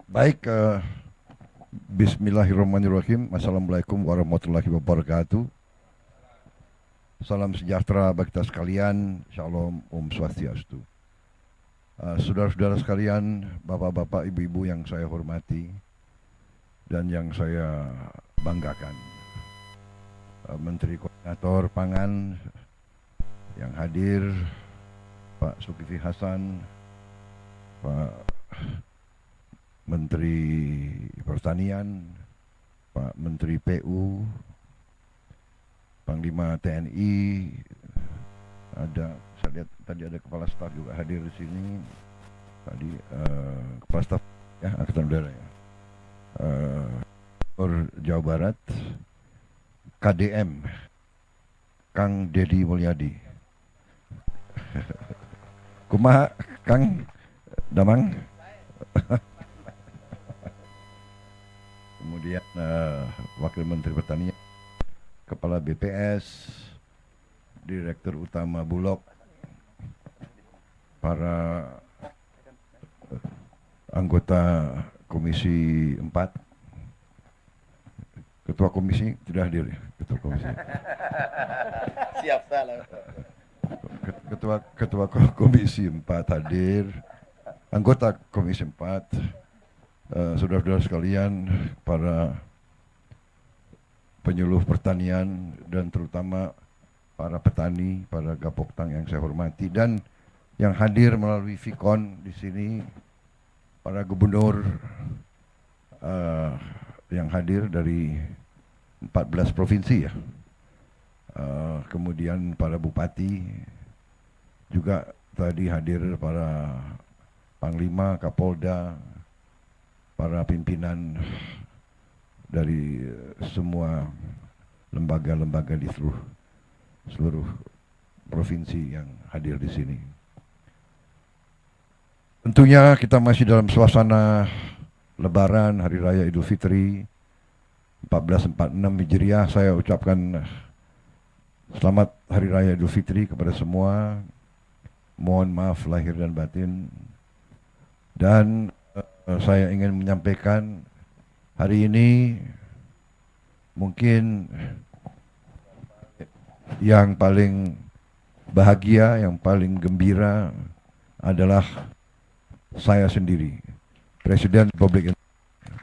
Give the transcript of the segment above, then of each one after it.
Baik, bismillahirrahmanirrahim. Assalamualaikum warahmatullahi wabarakatuh. Salam sejahtera bagi kita sekalian. Shalom, Om Swastiastu. Saudara-saudara sekalian, bapak-bapak, ibu-ibu yang saya hormati dan yang saya banggakan. Menteri Koordinator Pangan yang hadir, Pak Zulkifli Hasan, Pak Menteri Pertanian, Pak Menteri PU, Panglima TNI, saya lihat tadi ada Kepala Staf juga hadir di sini. Tadi Kepala Staf ya Angkatan Udara ya. Jawa Barat, KDM, Kang Dedi Mulyadi. Kumaha Kang Damang? Kemudian Wakil Menteri Pertanian, Kepala BPS, Direktur Utama Bulog, para anggota Komisi 4, Ketua Komisi tidak hadir ya, Ketua Komisi. Siap salah. Ketua Komisi 4 hadir, anggota Komisi 4, saudara-saudara sekalian, para penyuluh pertanian dan terutama para petani, para Gapoktang yang saya hormati, dan yang hadir melalui Vicon di sini, para gubernur yang hadir dari 14 provinsi ya, kemudian para bupati juga tadi hadir, para Panglima, Kapolda, para pimpinan dari semua lembaga-lembaga di seluruh provinsi yang hadir di sini. Tentunya kita masih dalam suasana Lebaran, Hari Raya Idul Fitri 1446 Hijriah. Saya ucapkan selamat Hari Raya Idul Fitri kepada semua. Mohon maaf lahir dan batin. Dan saya ingin menyampaikan hari ini mungkin yang paling bahagia, yang paling gembira adalah saya sendiri, Presiden Republik Indonesia.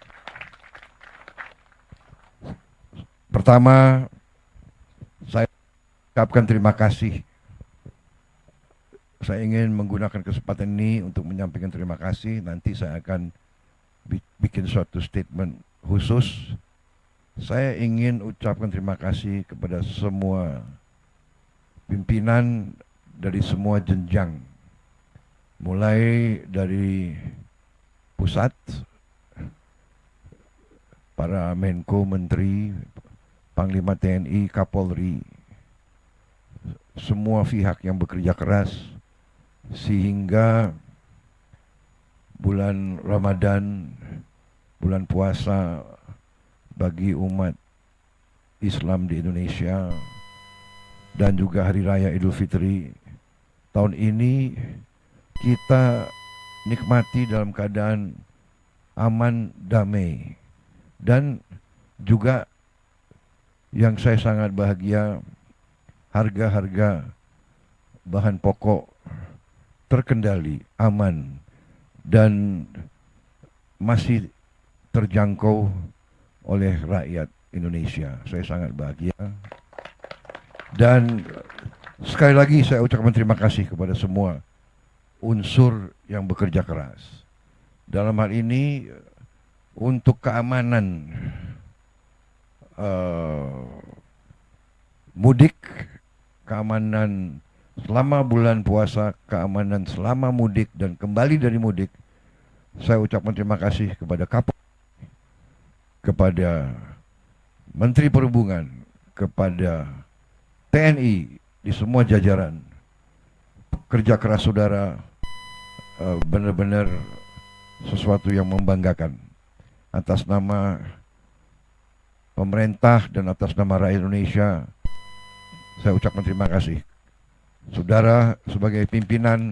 Pertama, saya ucapkan terima kasih. Saya ingin menggunakan kesempatan ini untuk menyampaikan terima kasih. Nanti saya akan bikin suatu statement khusus. Saya ingin ucapkan terima kasih kepada semua pimpinan dari semua jenjang, mulai dari pusat, para Menko, Menteri, Panglima TNI, Kapolri, semua pihak yang bekerja keras sehingga bulan Ramadan, bulan puasa bagi umat Islam di Indonesia, dan juga Hari Raya Idul Fitri tahun ini kita nikmati dalam keadaan aman, damai. Dan juga yang saya sangat bahagia, harga-harga bahan pokok terkendali, aman, dan masih terjangkau oleh rakyat Indonesia. Saya sangat bahagia. Dan sekali lagi saya ucapkan terima kasih kepada semua unsur yang bekerja keras. Dalam hal ini untuk keamanan mudik, keamanan selama bulan puasa, keamanan selama mudik dan kembali dari mudik, saya ucapkan terima kasih kepada Kapolri, kepada Menteri Perhubungan, kepada TNI di semua jajaran. Kerja keras saudara benar-benar sesuatu yang membanggakan. Atas nama pemerintah dan atas nama rakyat Indonesia, saya ucapkan terima kasih. Saudara sebagai pimpinan,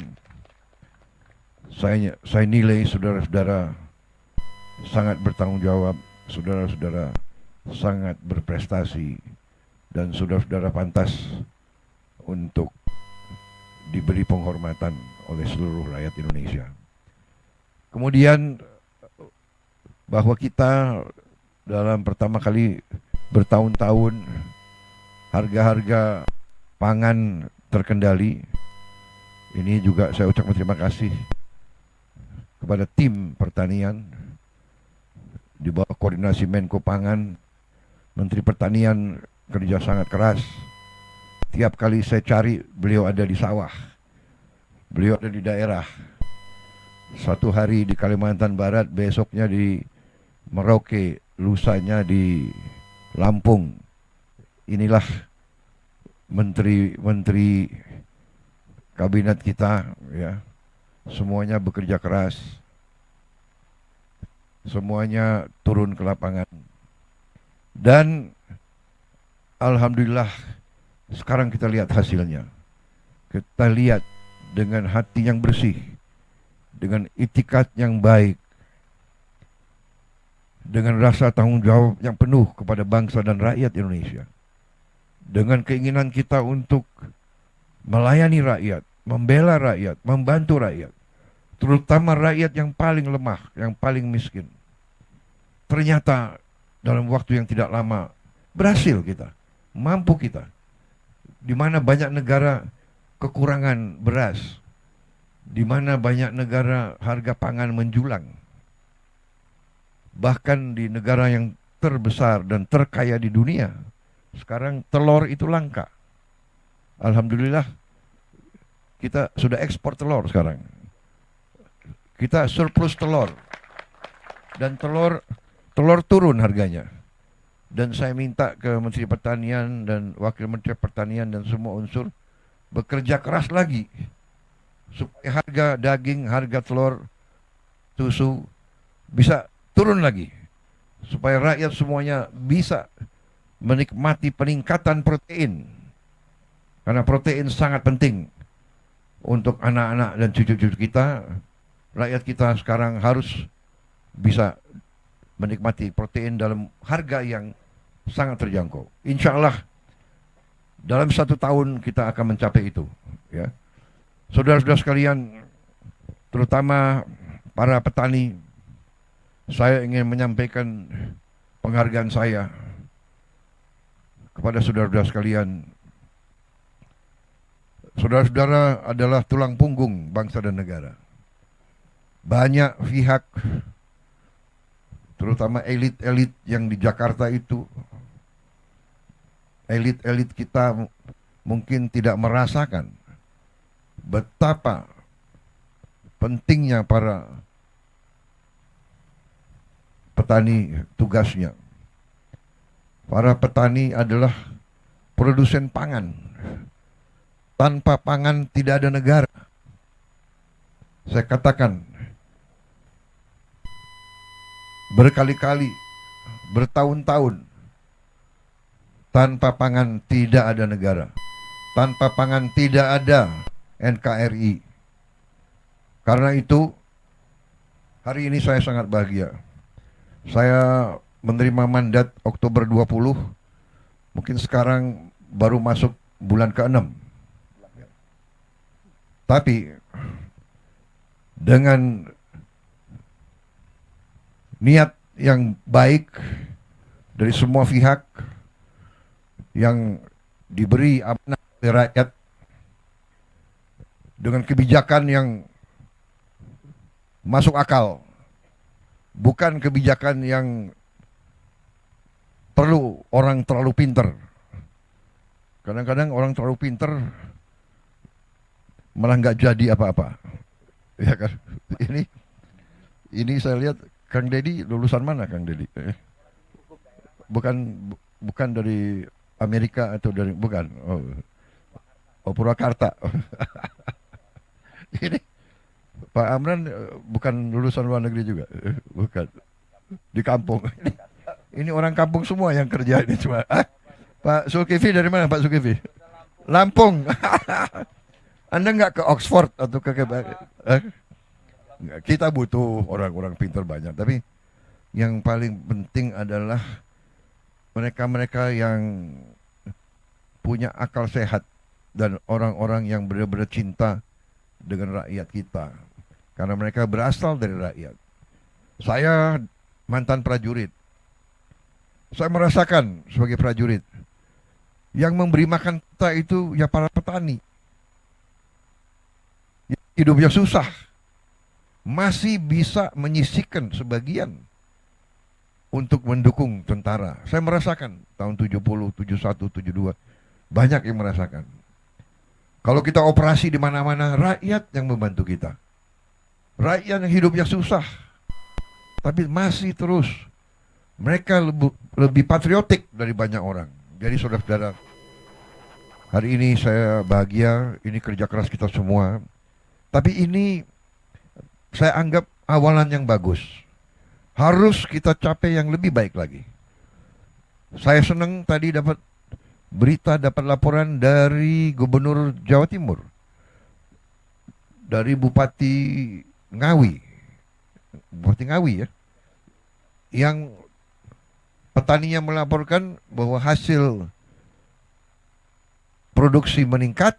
saya nilai saudara-saudara sangat bertanggung jawab, saudara-saudara sangat berprestasi, dan saudara-saudara pantas untuk diberi penghormatan oleh seluruh rakyat Indonesia. Kemudian bahwa kita dalam pertama kali bertahun-tahun harga-harga pangan terkendali. Ini juga saya ucapkan terima kasih kepada tim pertanian di bawah koordinasi Menko Pangan. Menteri Pertanian kerja sangat keras. Tiap kali saya cari, beliau ada di sawah, beliau ada di daerah. Satu hari di Kalimantan Barat, besoknya di Merauke, lusanya di Lampung. Inilah menteri-menteri kabinet kita, ya. Semuanya bekerja keras, semuanya turun ke lapangan. Dan alhamdulillah sekarang kita lihat hasilnya. Kita lihat dengan hati yang bersih, dengan itikat yang baik, dengan rasa tanggung jawab yang penuh kepada bangsa dan rakyat Indonesia, dengan keinginan kita untuk melayani rakyat, membela rakyat, membantu rakyat, terutama rakyat yang paling lemah, yang paling miskin. Ternyata dalam waktu yang tidak lama berhasil kita, mampu kita. Di mana banyak negara kekurangan beras, di mana banyak negara harga pangan menjulang. Bahkan di negara yang terbesar dan terkaya di dunia, sekarang telur itu langka. Alhamdulillah kita sudah ekspor telur sekarang. Kita surplus telur. Dan telur turun harganya. Dan saya minta ke Menteri Pertanian dan Wakil Menteri Pertanian dan semua unsur bekerja keras lagi supaya harga daging, harga telur, susu bisa turun lagi, supaya rakyat semuanya bisa menikmati peningkatan protein, karena protein sangat penting untuk anak-anak dan cucu-cucu kita. Rakyat kita sekarang harus bisa menikmati protein dalam harga yang sangat terjangkau. Insya Allah dalam 1 tahun kita akan mencapai itu, ya. Saudara-saudara sekalian, terutama para petani, saya ingin menyampaikan penghargaan saya kepada saudara-saudara sekalian. Saudara-saudara adalah tulang punggung bangsa dan negara. Banyak pihak, terutama elit-elit yang di Jakarta itu, elit-elit kita mungkin tidak merasakan betapa pentingnya para petani tugasnya. Para petani adalah produsen pangan. Tanpa pangan tidak ada negara. Saya katakan berkali-kali, bertahun-tahun, tanpa pangan tidak ada negara. Tanpa pangan tidak ada NKRI. Karena itu, hari ini saya sangat bahagia. Saya menerima mandat Oktober 20, mungkin sekarang baru masuk bulan ke-6. Tapi dengan niat yang baik dari semua pihak yang diberi amanah oleh rakyat, dengan kebijakan yang masuk akal, bukan kebijakan yang perlu orang terlalu pinter. Kadang-kadang orang terlalu pinter malah nggak jadi apa-apa, ya kan? Ini saya lihat Kang Deddy lulusan mana, Kang Deddy? Bukan dari Amerika atau dari, bukan? Oh Purwakarta. Ini Pak Amran bukan lulusan luar negeri juga, bukan, di kampung. Ini orang kampung semua yang kerja ini cuma. Pak Zulkifli dari mana, Pak Zulkifli? Lampung. Anda nggak ke Oxford atau ke kita butuh orang-orang pintar banyak, tapi yang paling penting adalah mereka-mereka yang punya akal sehat dan orang-orang yang benar-benar cinta dengan rakyat kita. Karena mereka berasal dari rakyat. Saya mantan prajurit. Saya merasakan sebagai prajurit, yang memberi makan kita itu ya para petani. Hidupnya susah, masih bisa menyisihkan sebagian untuk mendukung tentara. Saya merasakan tahun 70, 71, 72, banyak yang merasakan. Kalau kita operasi di mana-mana, rakyat yang membantu kita. Rakyat yang hidupnya susah, tapi masih terus. Mereka lebih patriotik dari banyak orang. Jadi saudara-saudara, hari ini saya bahagia, ini kerja keras kita semua. Tapi ini saya anggap awalan yang bagus. Harus kita capai yang lebih baik lagi. Saya senang tadi dapat berita, dapat laporan dari Gubernur Jawa Timur, dari Bupati Ngawi ya, yang petaninya melaporkan bahwa hasil produksi meningkat,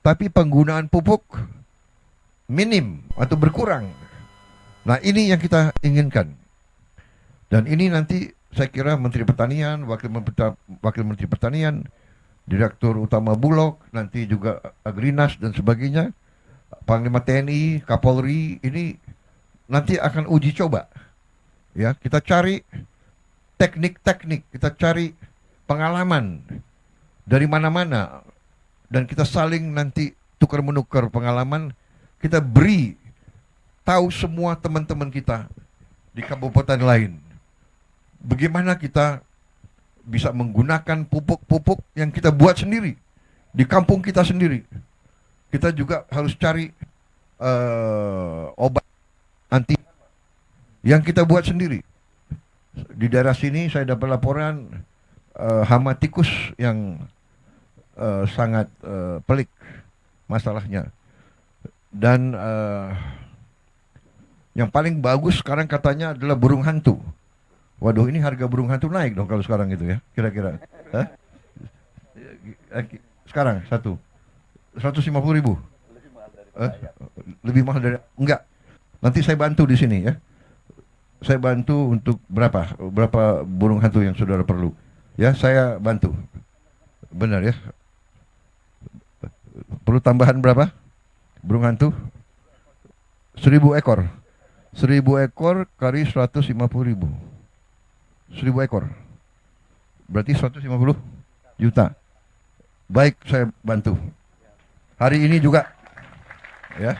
tapi penggunaan pupuk minim atau berkurang. Nah, ini yang kita inginkan. Dan ini nanti saya kira Menteri Pertanian, Wakil Menteri Pertanian, Direktur Utama Bulog, nanti juga Agrinas dan sebagainya, Panglima TNI, Kapolri, ini nanti akan uji coba. Ya, kita cari teknik-teknik, kita cari pengalaman dari mana-mana, dan kita saling nanti tukar-menukar pengalaman. Kita beri tahu semua teman-teman kita di kabupaten lain bagaimana kita bisa menggunakan pupuk-pupuk yang kita buat sendiri di kampung kita sendiri. Kita juga harus cari obat anti yang kita buat sendiri. Di daerah sini saya dapat laporan hama tikus yang sangat pelik masalahnya. Dan yang paling bagus sekarang katanya adalah burung hantu. Waduh, ini harga burung hantu naik dong kalau sekarang itu ya, kira-kira. Sekarang 150.000. Lebih mahal dari enggak. Nanti saya bantu di sini ya. Saya bantu untuk berapa burung hantu yang saudara perlu. Ya, saya bantu. Benar ya. Perlu tambahan berapa? Burung hantu 1.000 ekor. 1.000 ekor kali 150.000. 1.000 ekor. Berarti 150 juta. Baik, saya bantu. Hari ini juga. Ya.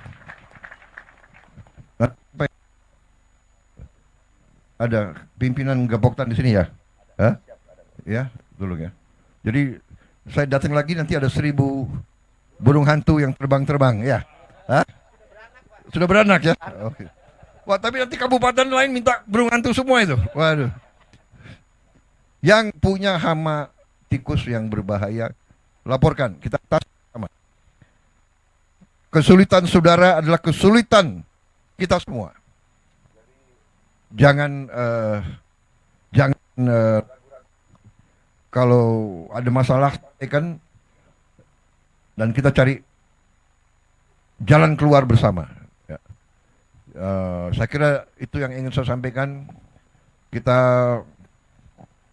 Ada pimpinan Gapoktan di sini ya? Hah? Ya, tolong ya. Jadi saya datang lagi nanti ada 1.000 burung hantu yang terbang-terbang ya. Hah? Sudah beranak ya? Oke. Wah, tapi nanti kabupaten lain minta burung hantu semua itu. Waduh. Yang punya hama tikus yang berbahaya, laporkan. Kita tas sama. Kesulitan saudara adalah kesulitan kita semua. Jangan kalau ada masalah kan, dan kita cari jalan keluar bersama. Ya. Saya kira itu yang ingin saya sampaikan. Kita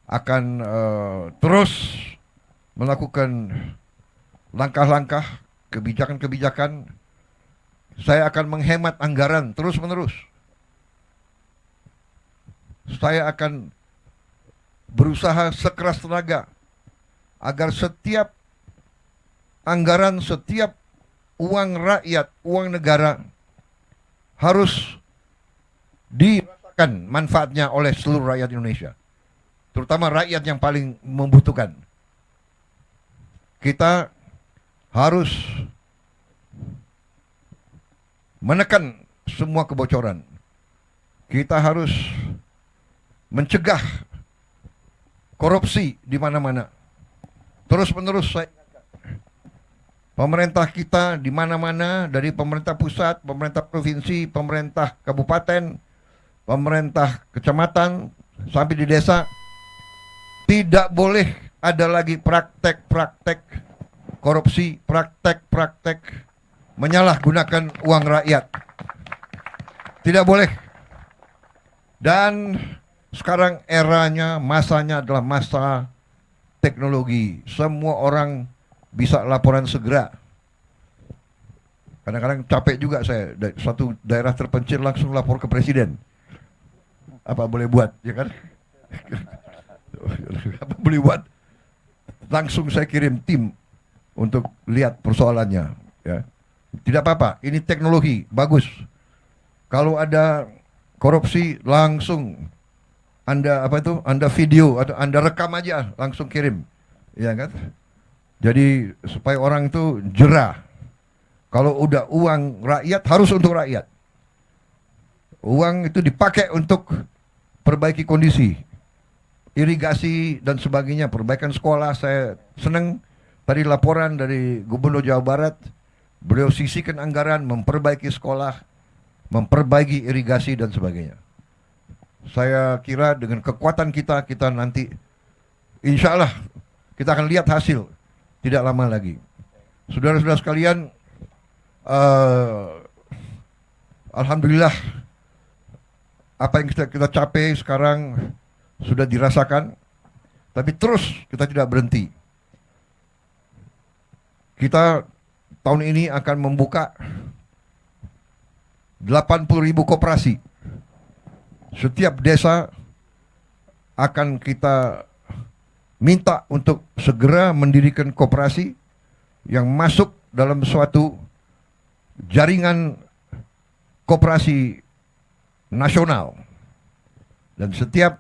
akan terus melakukan langkah-langkah, kebijakan-kebijakan. Saya akan menghemat anggaran terus-menerus. Saya akan berusaha sekeras tenaga agar setiap anggaran, setiap uang rakyat, uang negara harus dirasakan manfaatnya oleh seluruh rakyat Indonesia, terutama rakyat yang paling membutuhkan. Kita harus menekan semua kebocoran. Kita harus mencegah korupsi di mana-mana. Terus-menerus saya pemerintah kita di mana-mana, dari pemerintah pusat, pemerintah provinsi, pemerintah kabupaten, pemerintah kecamatan sampai di desa, tidak boleh ada lagi praktek-praktek korupsi, praktek-praktek menyalahgunakan uang rakyat. Tidak boleh. Dan sekarang eranya, masanya adalah masa teknologi. Semua orang bisa laporan segera. Kadang-kadang capek juga saya, dari suatu daerah terpencil langsung lapor ke presiden. Apa boleh buat, ya kan? Apa boleh buat? Langsung saya kirim tim untuk lihat persoalannya. Ya. Tidak apa-apa, ini teknologi, bagus. Kalau ada korupsi, langsung Anda video atau Anda rekam aja, langsung kirim. Ya kan? Jadi supaya orang itu jerah. Kalau udah uang rakyat, harus untuk rakyat. Uang itu dipakai untuk perbaiki kondisi, irigasi dan sebagainya, perbaikan sekolah. Saya senang tadi laporan dari Gubernur Jawa Barat, beliau sisihkan anggaran memperbaiki sekolah, memperbaiki irigasi dan sebagainya. Saya kira dengan kekuatan kita nanti insya Allah kita akan lihat hasil tidak lama lagi. Saudara-saudara sekalian, alhamdulillah apa yang kita capai sekarang sudah dirasakan, tapi terus kita tidak berhenti. Kita tahun ini akan membuka 80.000 koperasi. Setiap desa akan kita minta untuk segera mendirikan koperasi yang masuk dalam suatu jaringan koperasi nasional. Dan setiap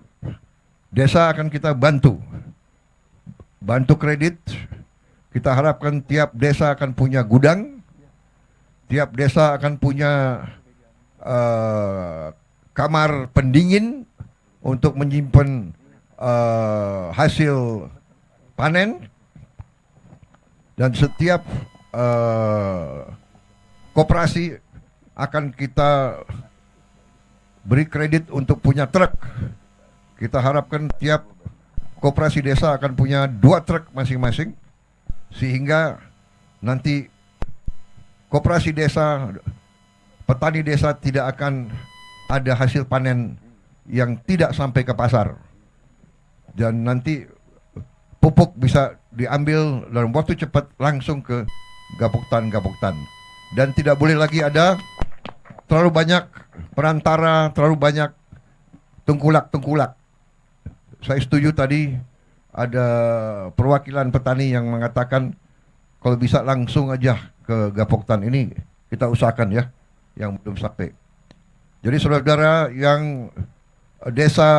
desa akan kita bantu kredit. Kita harapkan tiap desa akan punya gudang, tiap desa akan punya kamar pendingin untuk menyimpan hasil panen, dan setiap koperasi akan kita beri kredit untuk punya truk. Kita harapkan tiap koperasi desa akan punya 2 truk masing-masing, sehingga nanti koperasi desa, petani desa tidak akan ada hasil panen yang tidak sampai ke pasar. Dan nanti pupuk bisa diambil dalam waktu cepat langsung ke gapoktan. Dan tidak boleh lagi ada terlalu banyak perantara, terlalu banyak tengkulak. Saya setuju tadi ada perwakilan petani yang mengatakan kalau bisa langsung aja ke gapoktan ini, kita usahakan ya, yang belum sampai. Jadi saudara-saudara yang desa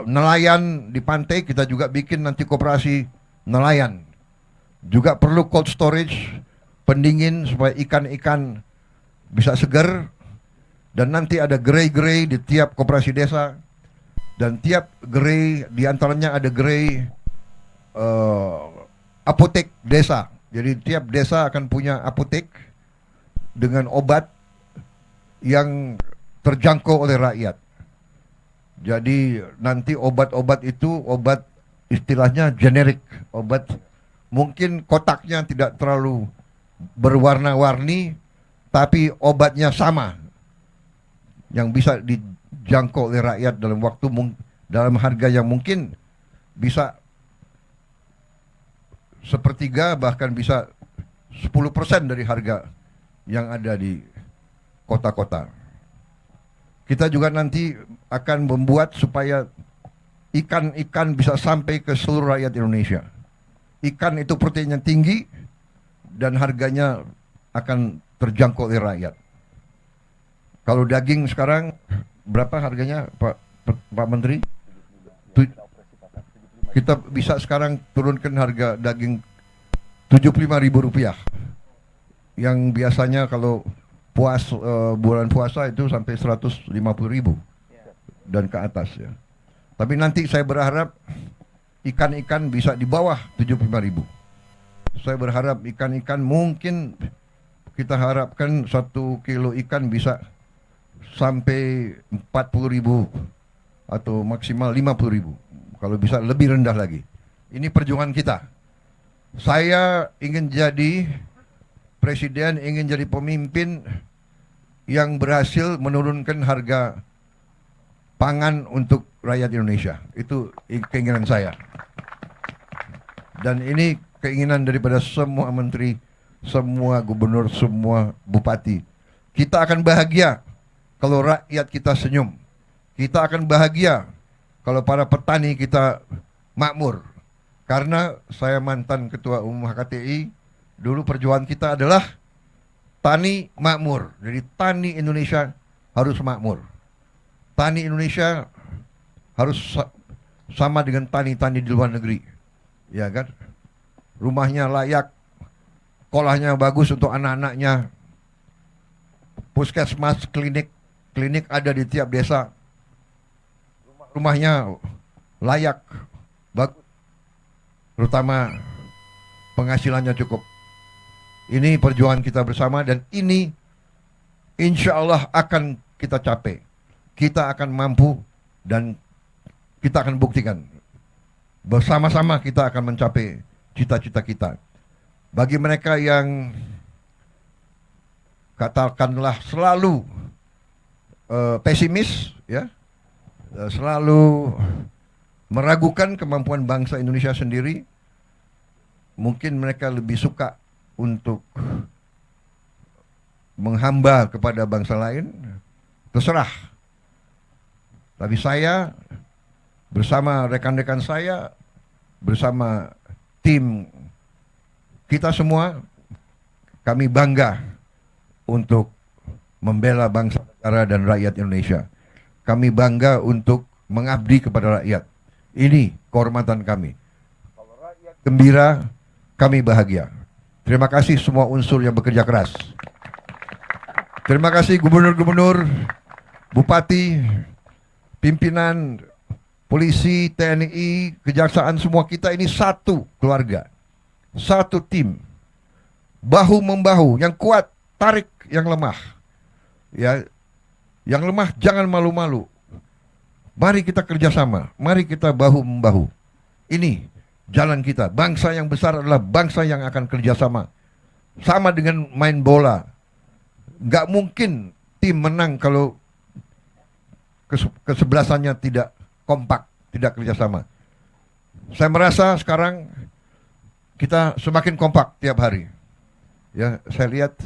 nelayan di pantai, kita juga bikin nanti koperasi nelayan. Juga perlu cold storage, pendingin supaya ikan-ikan bisa segar. Dan nanti ada gerai-gerai di tiap koperasi desa. Dan tiap gerai, diantaranya ada gerai apotek desa. Jadi tiap desa akan punya apotek dengan obat yang terjangkau oleh rakyat. Jadi nanti obat-obat itu obat istilahnya generik, obat mungkin kotaknya tidak terlalu berwarna-warni, tapi obatnya sama, yang bisa dijangkau oleh rakyat dalam waktu dalam harga yang mungkin bisa sepertiga, bahkan bisa 10% dari harga yang ada di kota-kota. Kita juga nanti akan membuat supaya ikan-ikan bisa sampai ke seluruh rakyat Indonesia. Ikan itu proteinnya tinggi dan harganya akan terjangkau oleh rakyat. Kalau daging sekarang berapa harganya, Pak Menteri? Kita bisa sekarang turunkan harga daging Rp75.000, yang biasanya kalau bulan puasa itu sampai 150.000 dan ke atas ya. Tapi nanti saya berharap ikan-ikan bisa di bawah 75.000. Saya berharap ikan-ikan mungkin kita harapkan 1 kilo ikan bisa sampai 40.000 atau maksimal 50.000. Kalau bisa lebih rendah lagi. Ini perjuangan kita. Saya ingin jadi presiden, ingin jadi pemimpin yang berhasil menurunkan harga pangan untuk rakyat Indonesia. Itu keinginan saya. Dan ini keinginan daripada semua menteri, semua gubernur, semua bupati. Kita akan bahagia kalau rakyat kita senyum. Kita akan bahagia kalau para petani kita makmur. Karena saya mantan ketua umum HKTI, dulu perjuangan kita adalah tani makmur. Jadi tani Indonesia harus makmur. Tani Indonesia harus sama dengan tani-tani di luar negeri. Ya kan? Rumahnya layak, sekolahnya bagus untuk anak-anaknya. Puskesmas, klinik ada di tiap desa. Rumahnya layak, bagus, terutama penghasilannya cukup. Ini perjuangan kita bersama dan ini insya Allah akan kita capai. Kita akan mampu dan kita akan buktikan. Bersama-sama kita akan mencapai cita-cita kita. Bagi mereka yang katakanlah selalu pesimis, ya, selalu meragukan kemampuan bangsa Indonesia sendiri, mungkin mereka lebih suka untuk menghamba kepada bangsa lain, terserah. Tapi saya bersama rekan-rekan saya, bersama tim kita semua, kami bangga untuk membela bangsa, negara, dan rakyat Indonesia. Kami bangga untuk mengabdi kepada rakyat. Ini kehormatan kami. Kalau rakyat gembira, kami bahagia. Terima kasih semua unsur yang bekerja keras. Terima kasih gubernur-gubernur, bupati, pimpinan, polisi, TNI, kejaksaan, semua kita ini satu keluarga. Satu tim. Bahu-membahu, yang kuat tarik yang lemah. Ya, yang lemah jangan malu-malu. Mari kita kerjasama, mari kita bahu-membahu. Ini jalan kita. Bangsa yang besar adalah bangsa yang akan kerjasama. Sama dengan main bola. Gak mungkin tim menang kalau kesebelasannya tidak kompak, tidak kerjasama. Saya merasa sekarang kita semakin kompak tiap hari. Ya, saya lihat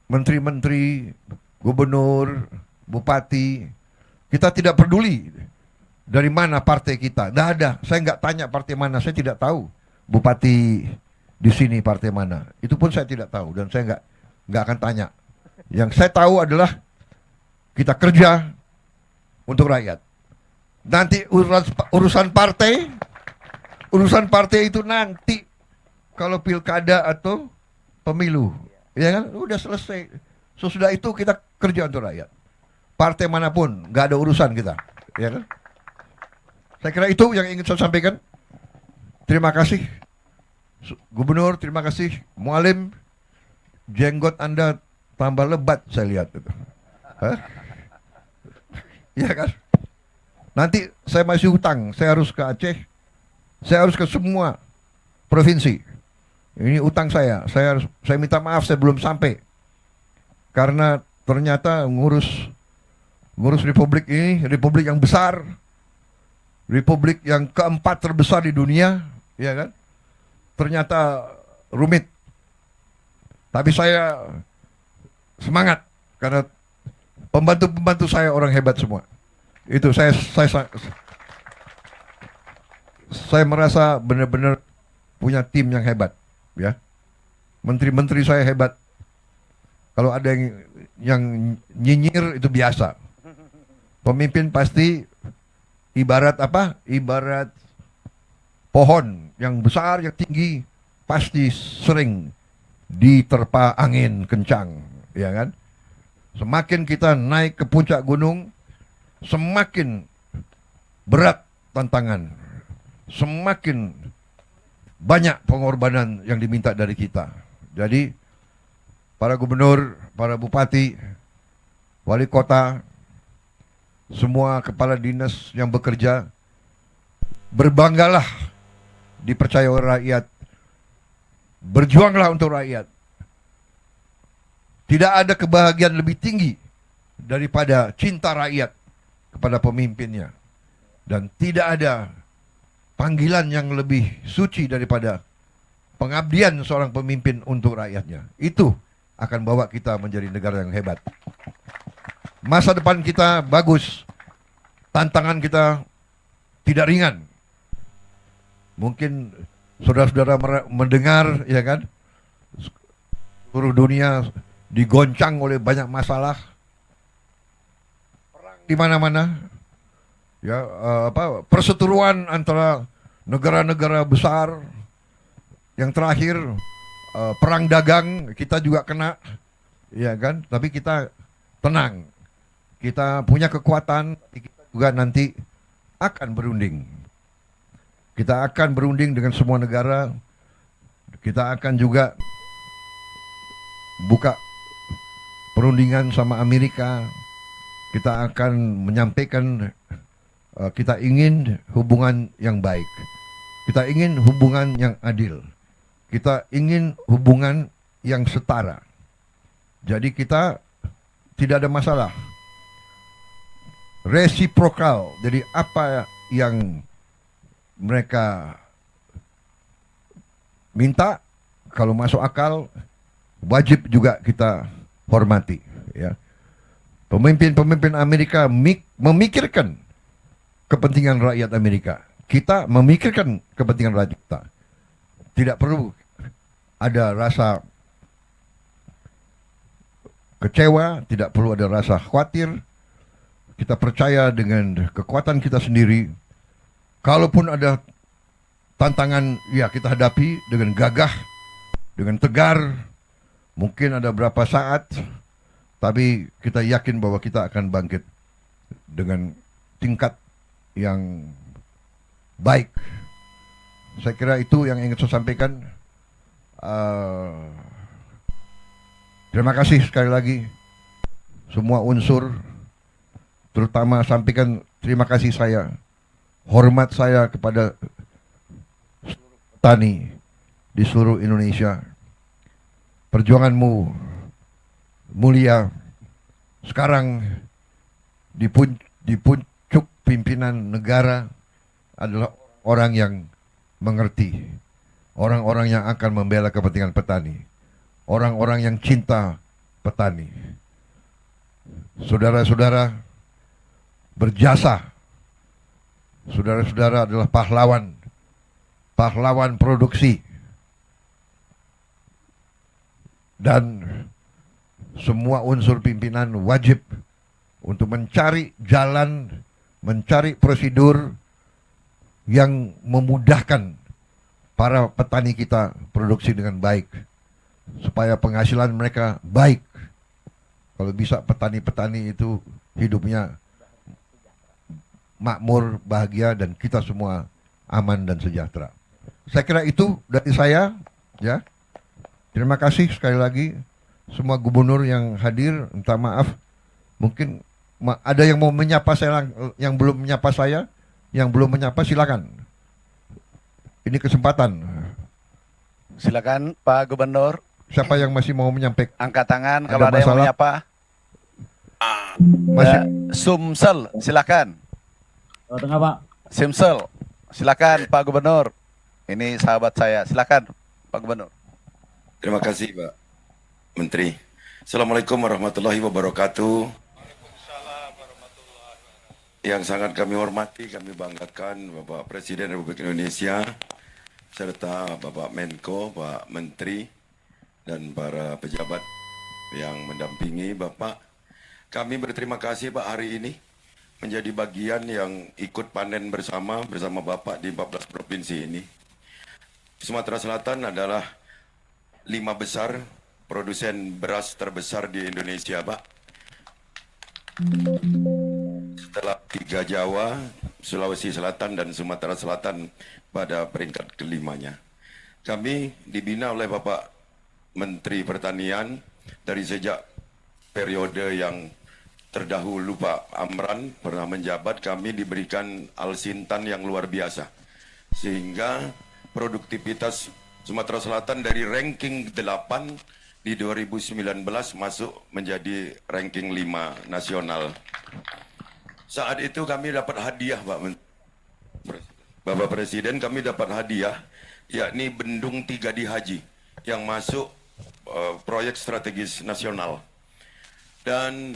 menteri-menteri, gubernur, bupati, kita tidak peduli dari mana partai kita. Tidak ada. Saya nggak tanya partai mana. Saya tidak tahu bupati di sini partai mana. Itu pun saya tidak tahu dan saya nggak akan tanya. Yang saya tahu adalah kita kerja untuk rakyat. Nanti urusan partai itu nanti kalau pilkada atau pemilu, ya kan, udah selesai. Sesudah itu kita kerja untuk rakyat. Partai manapun, nggak ada urusan kita, ya kan? Saya kira itu yang ingin saya sampaikan. Terima kasih, Gubernur. Terima kasih, Mualim. Jenggot Anda tambah lebat, saya lihat itu. Hah? Ya kan? Nanti saya masih hutang. Saya harus ke Aceh. Saya harus ke semua provinsi. Ini utang saya. Saya minta maaf, saya belum sampai. Karena ternyata ngurus republik ini, republik yang besar, republik yang keempat terbesar di dunia, ya kan? Ternyata rumit. Tapi saya semangat karena pembantu-pembantu saya orang hebat semua. Itu saya merasa benar-benar punya tim yang hebat, ya. Menteri-menteri saya hebat. Kalau ada yang nyinyir itu biasa. Pemimpin pasti ibarat apa? Ibarat pohon yang besar, yang tinggi, pasti sering diterpa angin kencang, ya kan? Semakin kita naik ke puncak gunung, semakin berat tantangan, semakin banyak pengorbanan yang diminta dari kita. Jadi para gubernur, para bupati, wali kota, semua kepala dinas yang bekerja, berbanggalah dipercaya oleh rakyat, berjuanglah untuk rakyat. Tidak ada kebahagiaan lebih tinggi daripada cinta rakyat kepada pemimpinnya. Dan tidak ada panggilan yang lebih suci daripada pengabdian seorang pemimpin untuk rakyatnya. Itu akan bawa kita menjadi negara yang hebat. Masa depan kita bagus. Tantangan kita tidak ringan. Mungkin saudara-saudara mendengar, ya kan, seluruh dunia digoncang oleh banyak masalah, perang di mana-mana, ya, perseteruan antara negara-negara besar. Yang terakhir, perang dagang kita juga kena, ya kan, tapi kita tenang, kita punya kekuatan, kita juga nanti akan berunding. Kita akan berunding dengan semua negara. Kita akan juga buka perundingan sama Amerika. Kita akan menyampaikan kita ingin hubungan yang baik. Kita ingin hubungan yang adil. Kita ingin hubungan yang setara. Jadi kita tidak ada masalah. Resiprokal. Jadi apa yang mereka minta, kalau masuk akal, wajib juga kita hormati, ya. Pemimpin-pemimpin Amerika memikirkan kepentingan rakyat Amerika. Kita memikirkan kepentingan rakyat kita. Tidak perlu ada rasa kecewa, tidak perlu ada rasa khawatir. Kita percaya dengan kekuatan kita sendiri. Kalaupun ada tantangan, ya kita hadapi dengan gagah, dengan tegar. Mungkin ada berapa saat, tapi kita yakin bahwa kita akan bangkit dengan tingkat yang baik. Saya kira itu yang ingin saya sampaikan. Terima kasih sekali lagi semua unsur, terutama sampaikan terima kasih saya, hormat saya kepada petani di seluruh Indonesia. Perjuanganmu mulia. Sekarang di puncak pimpinan negara adalah orang yang mengerti, orang-orang yang akan membela kepentingan petani, orang-orang yang cinta petani. Saudara-saudara berjasa. Saudara-saudara adalah pahlawan, pahlawan produksi. Dan semua unsur pimpinan wajib untuk mencari jalan, mencari prosedur yang memudahkan para petani kita produksi dengan baik, supaya penghasilan mereka baik. Kalau bisa petani-petani itu hidupnya makmur, bahagia, dan kita semua aman dan sejahtera. Saya kira itu dari saya, ya. Terima kasih sekali lagi semua gubernur yang hadir. Minta maaf, mungkin ada yang mau menyapa saya, yang belum menyapa saya, yang belum menyapa silakan. Ini kesempatan. Silakan Pak Gubernur. Siapa yang masih mau menyampaikan? Angkat tangan kalau ada yang mau menyapa. Masih. Sumsel, silakan. Tengah Pak. Simsel, silakan Pak Gubernur. Ini sahabat saya, silakan Pak Gubernur. Terima kasih Pak Menteri. Assalamualaikum warahmatullahi wabarakatuh. Yang sangat kami hormati, kami banggakan Bapak Presiden Republik Indonesia, serta Bapak Menko, Pak Menteri, dan para pejabat yang mendampingi Bapak. Kami berterima kasih Pak hari ini menjadi bagian yang ikut panen bersama Bapak di 14 provinsi ini. Sumatera Selatan adalah 5 besar produsen beras terbesar di Indonesia, Pak. Setelah 3 Jawa, Sulawesi Selatan, dan Sumatera Selatan pada peringkat kelimanya. Kami dibina oleh Bapak Menteri Pertanian dari sejak periode yang terdahulu Pak Amran pernah menjabat, kami diberikan Al-Sintan yang luar biasa. Sehingga produktivitas Sumatera Selatan dari ranking 8 di 2019 masuk menjadi ranking 5 nasional. Saat itu kami dapat hadiah Bapak Presiden, kami dapat hadiah yakni Bendung 3 di Haji yang masuk proyek strategis nasional. Dan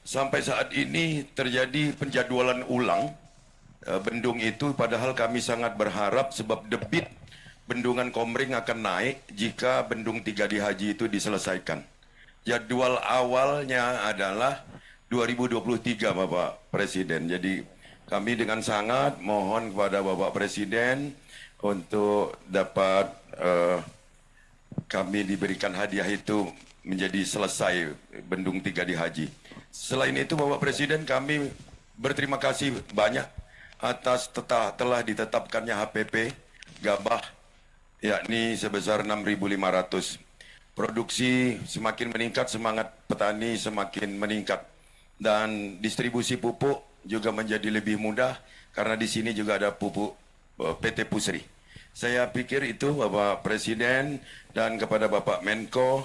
sampai saat ini terjadi penjadwalan ulang bendung itu, padahal kami sangat berharap sebab debit Bendungan Komering akan naik jika Bendung 3 di Haji itu diselesaikan. Jadwal awalnya adalah 2023 Bapak Presiden. Jadi kami dengan sangat mohon kepada Bapak Presiden untuk dapat kami diberikan hadiah itu menjadi selesai Bendung 3 di Haji. Selain itu Bapak Presiden, kami berterima kasih banyak atas telah ditetapkannya HPP Gabah yakni sebesar 6.500. Produksi semakin meningkat, semangat petani semakin meningkat, dan distribusi pupuk juga menjadi lebih mudah karena di sini juga ada pupuk PT Pusri. Saya pikir itu Bapak Presiden dan kepada Bapak Menko,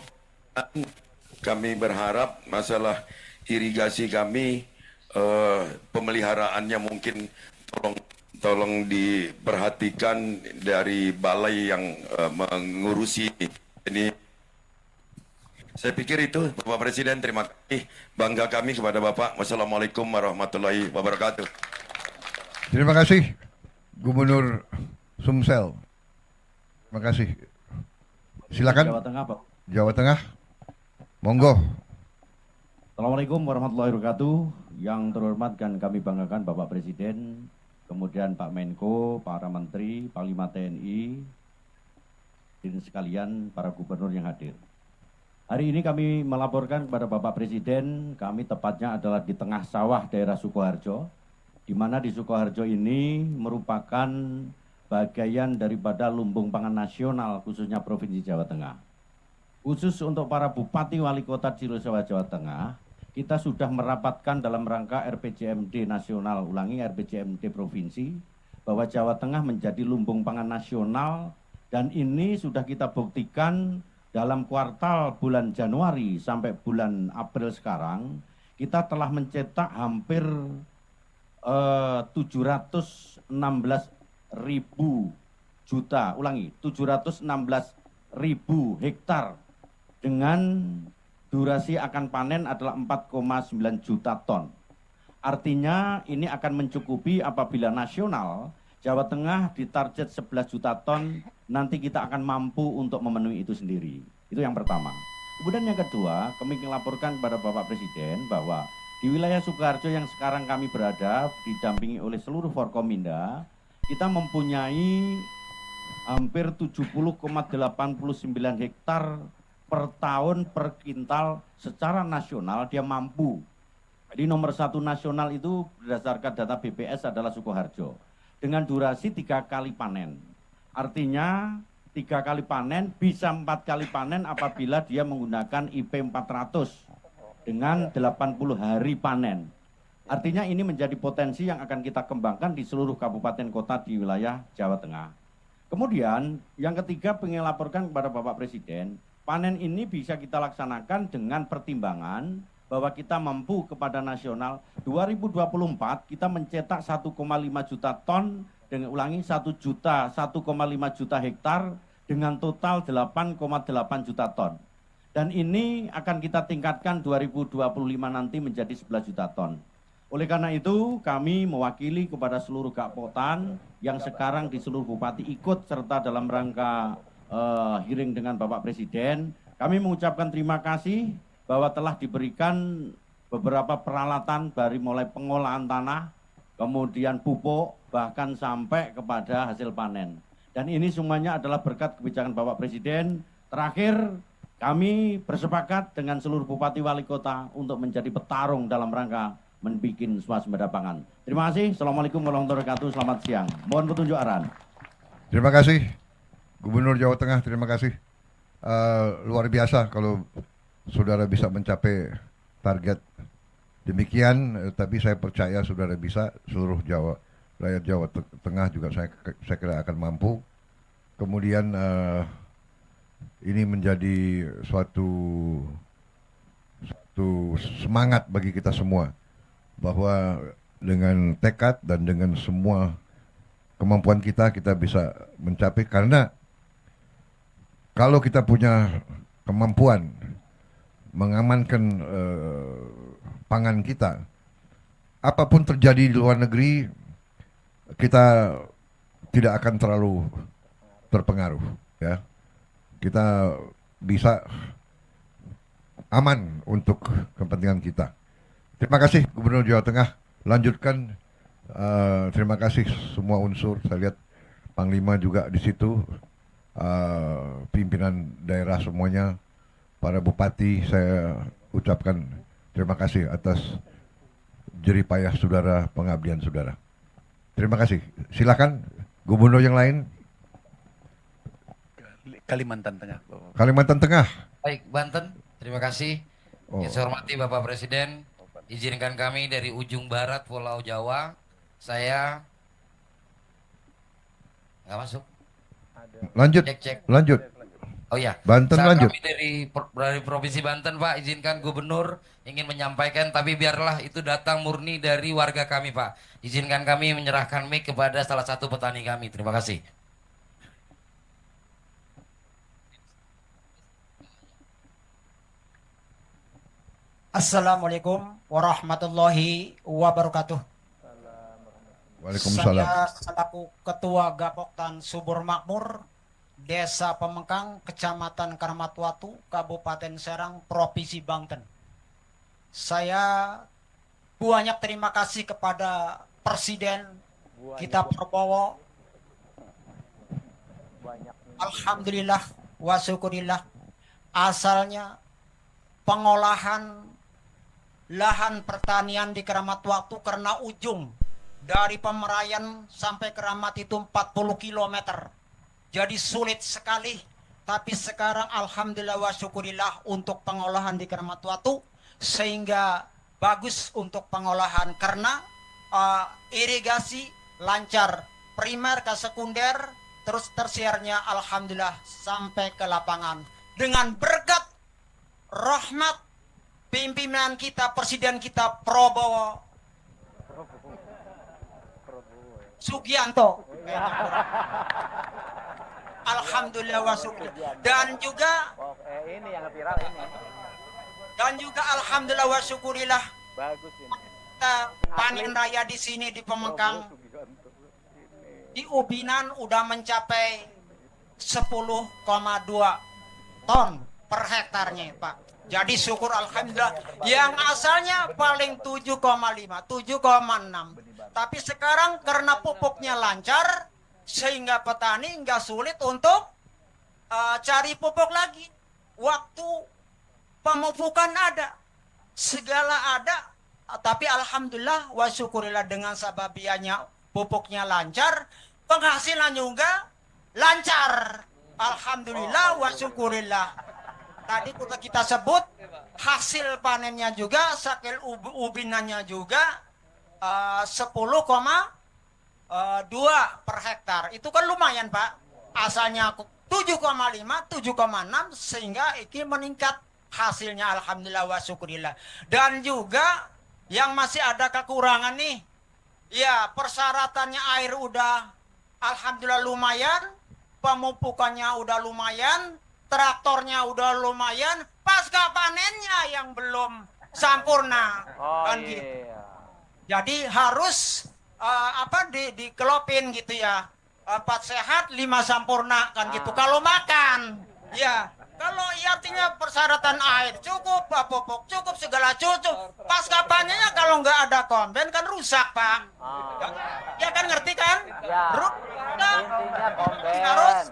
kami berharap masalah irigasi kami pemeliharaannya mungkin tolong diperhatikan dari balai yang mengurusi ini. Saya pikir itu Bapak Presiden, terima kasih, bangga kami kepada Bapak. Wassalamualaikum warahmatullahi wabarakatuh. Terima kasih Gubernur Sumsel. Terima kasih. Silakan. Jawa Tengah, Pak. Jawa Tengah. Monggo. Assalamualaikum warahmatullahi wabarakatuh. Yang terhormat dan kami banggakan Bapak Presiden, kemudian Pak Menko, para Menteri, Panglima TNI, dan sekalian para gubernur yang hadir. Hari ini kami melaporkan kepada Bapak Presiden, kami tepatnya adalah di tengah sawah daerah Sukoharjo, di mana di Sukoharjo ini merupakan bagian daripada lumbung pangan nasional khususnya Provinsi Jawa Tengah. Khusus untuk para Bupati Wali Kota Cilosewa Jawa Tengah, kita sudah merapatkan dalam rangka RPJMD nasional, RPJMD provinsi, bahwa Jawa Tengah menjadi lumbung pangan nasional, dan ini sudah kita buktikan dalam kuartal bulan Januari sampai bulan April sekarang, kita telah mencetak hampir 716 ribu juta, 716 ribu hektar dengan durasi akan panen adalah 4,9 juta ton. Artinya ini akan mencukupi apabila nasional Jawa Tengah ditarget 11 juta ton, nanti kita akan mampu untuk memenuhi itu sendiri. Itu yang pertama. Kemudian yang kedua, kami melaporkan kepada Bapak Presiden bahwa di wilayah Sukoharjo yang sekarang kami berada, didampingi oleh seluruh Forkominda, kita mempunyai hampir 70,89 hektar per tahun per kintal secara nasional dia mampu. Jadi nomor 1 nasional itu berdasarkan data BPS adalah Sukoharjo. Dengan durasi 3 kali panen. Artinya 3 kali panen bisa 4 kali panen apabila dia menggunakan IP 400 dengan 80 hari panen. Artinya ini menjadi potensi yang akan kita kembangkan di seluruh kabupaten kota di wilayah Jawa Tengah. Kemudian yang ketiga pengen laporkan kepada Bapak Presiden, panen ini bisa kita laksanakan dengan pertimbangan bahwa kita mampu kepada nasional 2024 kita mencetak 1,5 juta ton dengan 1,5 juta hektar dengan total 8,8 juta ton. Dan ini akan kita tingkatkan 2025 nanti menjadi 11 juta ton. Oleh karena itu kami mewakili kepada seluruh Gakpotan yang sekarang di seluruh bupati ikut serta dalam rangka hearing dengan Bapak Presiden. Kami mengucapkan terima kasih bahwa telah diberikan beberapa peralatan dari mulai pengolahan tanah, kemudian pupuk, bahkan sampai kepada hasil panen. Dan ini semuanya adalah berkat kebijakan Bapak Presiden. Terakhir, kami bersepakat dengan seluruh bupati wali kota untuk menjadi petarung dalam rangka membuat swasembada pangan. Terima kasih. Assalamualaikum warahmatullahi wabarakatuh. Selamat siang. Mohon petunjuk arahan. Terima kasih Gubernur Jawa Tengah, terima kasih. Luar biasa kalau saudara bisa mencapai target Demikian, tapi saya percaya saudara bisa, seluruh rakyat Jawa Tengah juga saya kira akan mampu. Kemudian ini menjadi suatu semangat bagi kita semua bahwa dengan tekad dan dengan semua kemampuan kita bisa mencapai, karena kalau kita punya kemampuan mengamankan pangan kita, apapun terjadi di luar negeri kita tidak akan terlalu terpengaruh, ya. Kita bisa aman untuk kepentingan kita. Terima kasih Gubernur Jawa Tengah. Lanjutkan. Terima kasih semua unsur. Saya lihat Panglima juga di situ. Pimpinan daerah semuanya, para bupati, saya ucapkan terima kasih atas jeripayah saudara, pengabdian saudara. Terima kasih. Silakan Gubernur yang lain. Kalimantan Tengah. Kalimantan Tengah. Baik, Banten, terima kasih. Yang saya hormati Bapak Presiden, izinkan kami dari ujung barat Pulau Jawa, saya nggak masuk. Lanjut. Cek. Lanjut. Oh ya, Banten lanjut. Kami dari Provinsi Banten, Pak, izinkan Gubernur ingin menyampaikan, tapi biarlah itu datang murni dari warga kami, Pak. Izinkan kami menyerahkan mic kepada salah satu petani kami. Terima kasih. Assalamualaikum warahmatullahi wabarakatuh. Waalaikumsalam. Saya selaku Ketua Gapoktan Subur Makmur, Desa Pemengkang, Kecamatan Karamatwatu, Kabupaten Serang, Provinsi Banten. Saya banyak terima kasih kepada Presiden kita Prabowo. Alhamdulillah wa syukurillah. Asalnya pengolahan lahan pertanian di Karamatwatu karena ujung dari Pemerayan sampai Keramat itu 40 km. Jadi sulit sekali. Tapi sekarang alhamdulillah wa syukurillah untuk pengolahan di Karamatwatu, sehingga bagus untuk pengolahan karena irigasi lancar, primer ke sekunder, terus tersiernya alhamdulillah sampai ke lapangan. Dengan berkat rahmat pimpinan kita, Presiden kita Prabowo Sugianto. Alhamdulillah wa syukur. Dan juga ini yang viral ini. Dan juga alhamdulillah wa syukurillah. Bagus ini. Kita panen raya di sini di Pemengkang. Di Ubinan udah mencapai 10,2 ton per hektarnya, Pak. Jadi syukur alhamdulillah. Yang asalnya paling 7,5, 7,6. Tapi sekarang karena pupuknya lancar, sehingga petani nggak sulit untuk cari pupuk lagi. Waktu pemupukan ada, segala ada. Tapi alhamdulillah wa syukurillah dengan sababiannya pupuknya lancar, penghasilan juga lancar. Alhamdulillah wa syukurillah. Tadi kita sebut hasil panennya juga, sakil ubinannya juga 10,2 per hektar. Itu kan lumayan, Pak. Asalnya 7,5, 7,6 sehingga ini meningkat hasilnya alhamdulillah wa syukurillah. Dan juga yang masih ada kekurangan nih. Ya, persyaratannya air udah alhamdulillah lumayan, pemupukannya udah lumayan, traktornya udah lumayan, pasca panennya yang belum sempurna. Kan gitu. Jadi harus dikelopin gitu ya. 4 sehat, 5 sempurna kan gitu. Kalau makan, ya. Kalau artinya persyaratan air cukup, pupuk cukup, segala cukup. Pasca panennya kalau nggak ada komben kan rusak, Pak. Ya kan ngerti kan? Ya. Intinya komben. Harus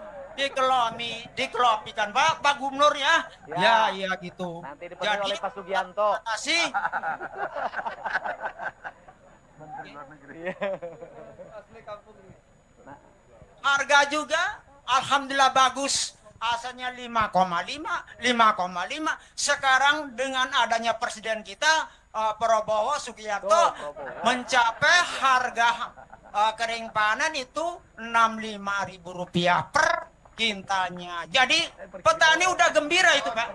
dikelopi kan Pak Gubernur ya. Ya, iya gitu. Nanti dipenuhi oleh Pak Sugianto. Terima kasih. Harga juga alhamdulillah bagus. Asalnya 5,5. Sekarang dengan adanya presiden kita Prabowo Subianto mencapai harga kering panen itu Rp65.000 per kintalnya. Jadi petani udah gembira itu Pak.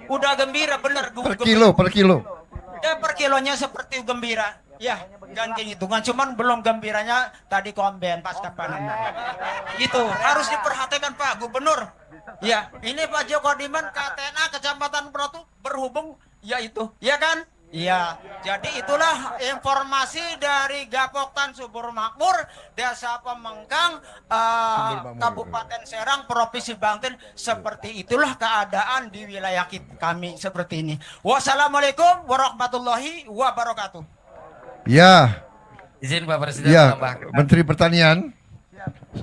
Udah gembira bener. Per kilo. Per kilonya seperti gembira. Ya, ganti hitungan. Cuman belum gembiranya tadi komben pasca panen. Itu harus diperhatikan Pak Gubernur. Ya, ini Pak Joko Diman KTNA Kecamatan Protu berhubung ya itu. Ya kan? Iya, jadi itulah informasi dari Gapoktan Subur Makmur, Desa Pemengkang, Kabupaten Serang, Provinsi Banten. Seperti itulah keadaan di wilayah kami seperti ini. Wassalamualaikum warahmatullahi wabarakatuh. Ya, Izin Pak Presiden ya, menambahkan. Menteri Pertanian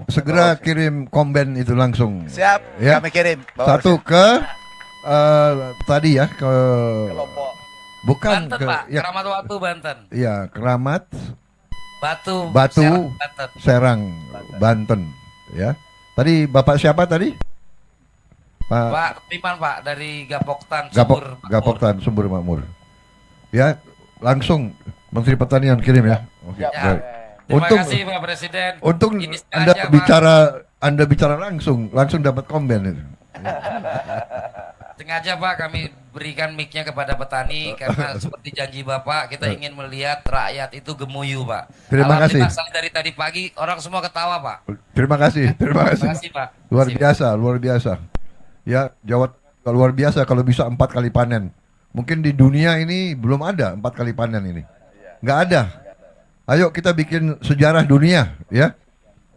segera kirim komben itu langsung. Siap, Ya. kami kirim. Bapak Satu ke tadi ya ke Kelompok. bukan Banten ke Pak, ya, Keramat Watu Banten. ya Keramat Batu, Batu Serang, Banten. Serang Banten ya. Tadi Bapak siapa tadi? Pak Piman Pak dari Gapoktan Subur Makmur. Gapoktan Sumber Makmur. Ya, langsung Menteri Pertanian kirim ya. Oke. Ya. baik. Terima Untung kasih Pak Presiden. untung Ini Anda sengaja, Pak. Anda bicara langsung dapat komben itu. Sengaja Pak kami berikan mic-nya kepada petani karena seperti janji Bapak kita ingin melihat rakyat itu gemuyu Pak. Terima kasih. Alhamdulillah, saya dari tadi pagi orang semua ketawa Pak. Terima kasih. Terima kasih Pak. Luar Terima biasa, luar biasa. Ya, Jawa Tengah luar biasa kalau bisa 4 kali panen. Mungkin di dunia ini belum ada 4 kali panen ini. Nggak ada. Ayo kita bikin sejarah dunia, ya.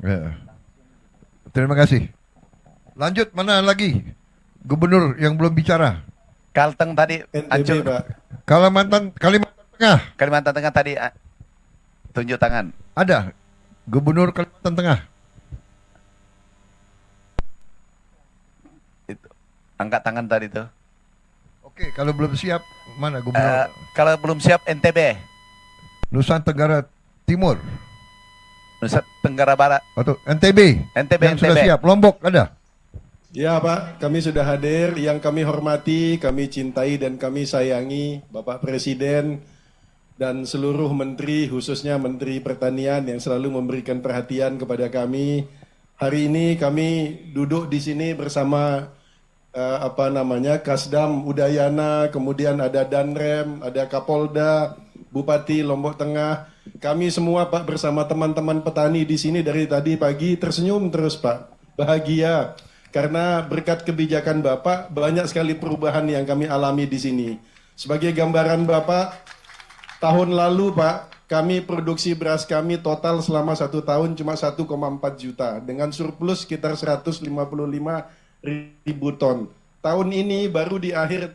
Ya. Terima kasih. Lanjut, mana lagi? Gubernur yang belum bicara. Kalteng tadi hancur. Pak. Kalimantan Tengah Kalimantan Tengah tadi tunjuk tangan. ada. Gubernur Kalimantan Tengah. Itu. Angkat tangan tadi tuh. Oke, kalau belum siap mana Gubernur? Kalau belum siap NTB, Nusa Tenggara Timur Nusa Tenggara Barat, atau NTB? NTB, Yang sudah NTB. siap. Lombok ada. Ya Pak, kami sudah hadir. Yang kami hormati, kami cintai dan kami sayangi Bapak Presiden dan seluruh menteri, khususnya Menteri Pertanian yang selalu memberikan perhatian kepada kami. Hari ini kami duduk di sini bersama Kasdam Udayana, kemudian ada Danrem, ada Kapolda, Bupati Lombok Tengah. Kami semua Pak bersama teman-teman petani di sini dari tadi pagi tersenyum terus Pak, bahagia. Karena berkat kebijakan Bapak, banyak sekali perubahan yang kami alami di sini. Sebagai gambaran Bapak, tahun lalu Pak, kami produksi beras kami total selama 1 tahun cuma 1,4 juta. Dengan surplus sekitar 155 ribu ton. Tahun ini baru di akhir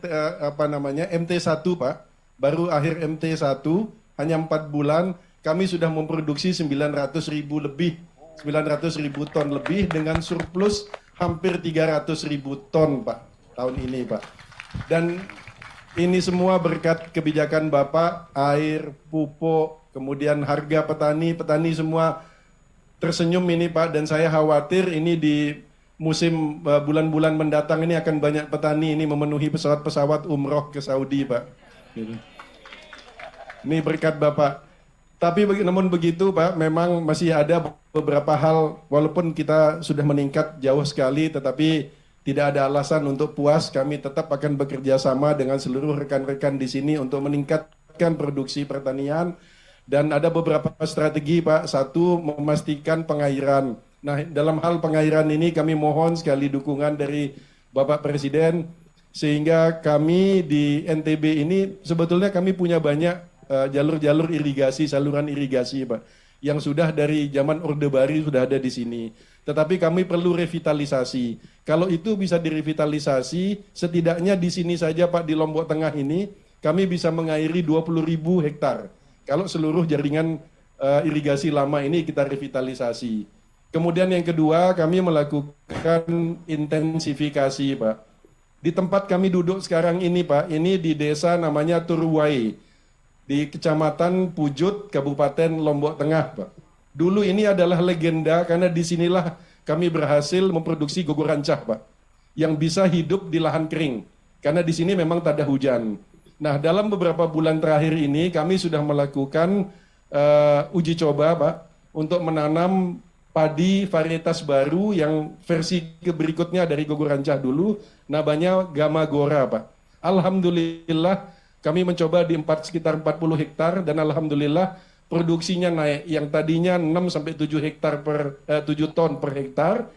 MT1 Pak, baru akhir MT1, hanya 4 bulan, kami sudah memproduksi 900 ribu ton lebih dengan surplus hampir 300 ribu ton Pak tahun ini Pak. Dan ini semua berkat kebijakan Bapak, air, pupuk, kemudian harga petani semua tersenyum ini Pak. Dan saya khawatir ini di musim bulan-bulan mendatang ini akan banyak petani ini memenuhi pesawat-pesawat umroh ke Saudi Pak. Ini berkat Bapak. Tapi namun begitu Pak, memang masih ada beberapa hal, walaupun kita sudah meningkat jauh sekali, tetapi tidak ada alasan untuk puas. Kami tetap akan bekerja sama dengan seluruh rekan-rekan di sini untuk meningkatkan produksi pertanian. Dan ada beberapa strategi Pak. Satu, memastikan pengairan. Nah, dalam hal pengairan ini kami mohon sekali dukungan dari Bapak Presiden, sehingga kami di NTB ini sebetulnya kami punya banyak jalur-jalur irigasi, saluran irigasi Pak, yang sudah dari zaman Orde Baru sudah ada di sini. Tetapi kami perlu revitalisasi. Kalau itu bisa direvitalisasi, setidaknya di sini saja Pak, di Lombok Tengah ini, kami bisa mengairi 20.000 hektar. Kalau seluruh jaringan irigasi lama ini kita revitalisasi. Kemudian yang kedua, kami melakukan intensifikasi Pak. Di tempat kami duduk sekarang ini Pak, ini di desa namanya Turwai, di Kecamatan Pujut, Kabupaten Lombok Tengah, Pak. Dulu ini adalah legenda karena disinilah kami berhasil memproduksi gugur rancah, Pak, yang bisa hidup di lahan kering. Karena di sini memang tak ada hujan. Nah, dalam beberapa bulan terakhir ini kami sudah melakukan uji coba, Pak, untuk menanam padi varietas baru yang versi berikutnya dari Gogo Rancah dulu, namanya Gama Gora, Pak. Alhamdulillah kami mencoba di sekitar 40 hektar dan alhamdulillah produksinya naik. Yang tadinya 6 sampai 7 hektar 7 ton per hektar,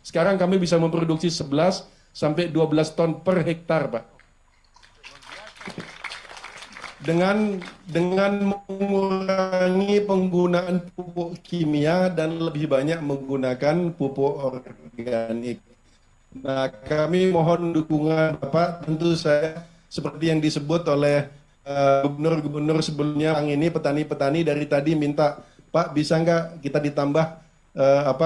sekarang kami bisa memproduksi 11 sampai 12 ton per hektar, Pak. Dengan mengurangi penggunaan pupuk kimia dan lebih banyak menggunakan pupuk organik. Nah, kami mohon dukungan Bapak. Tentu saya seperti yang disebut oleh gubernur-gubernur sebelumnya, yang ini petani-petani dari tadi minta, Pak bisa nggak kita ditambah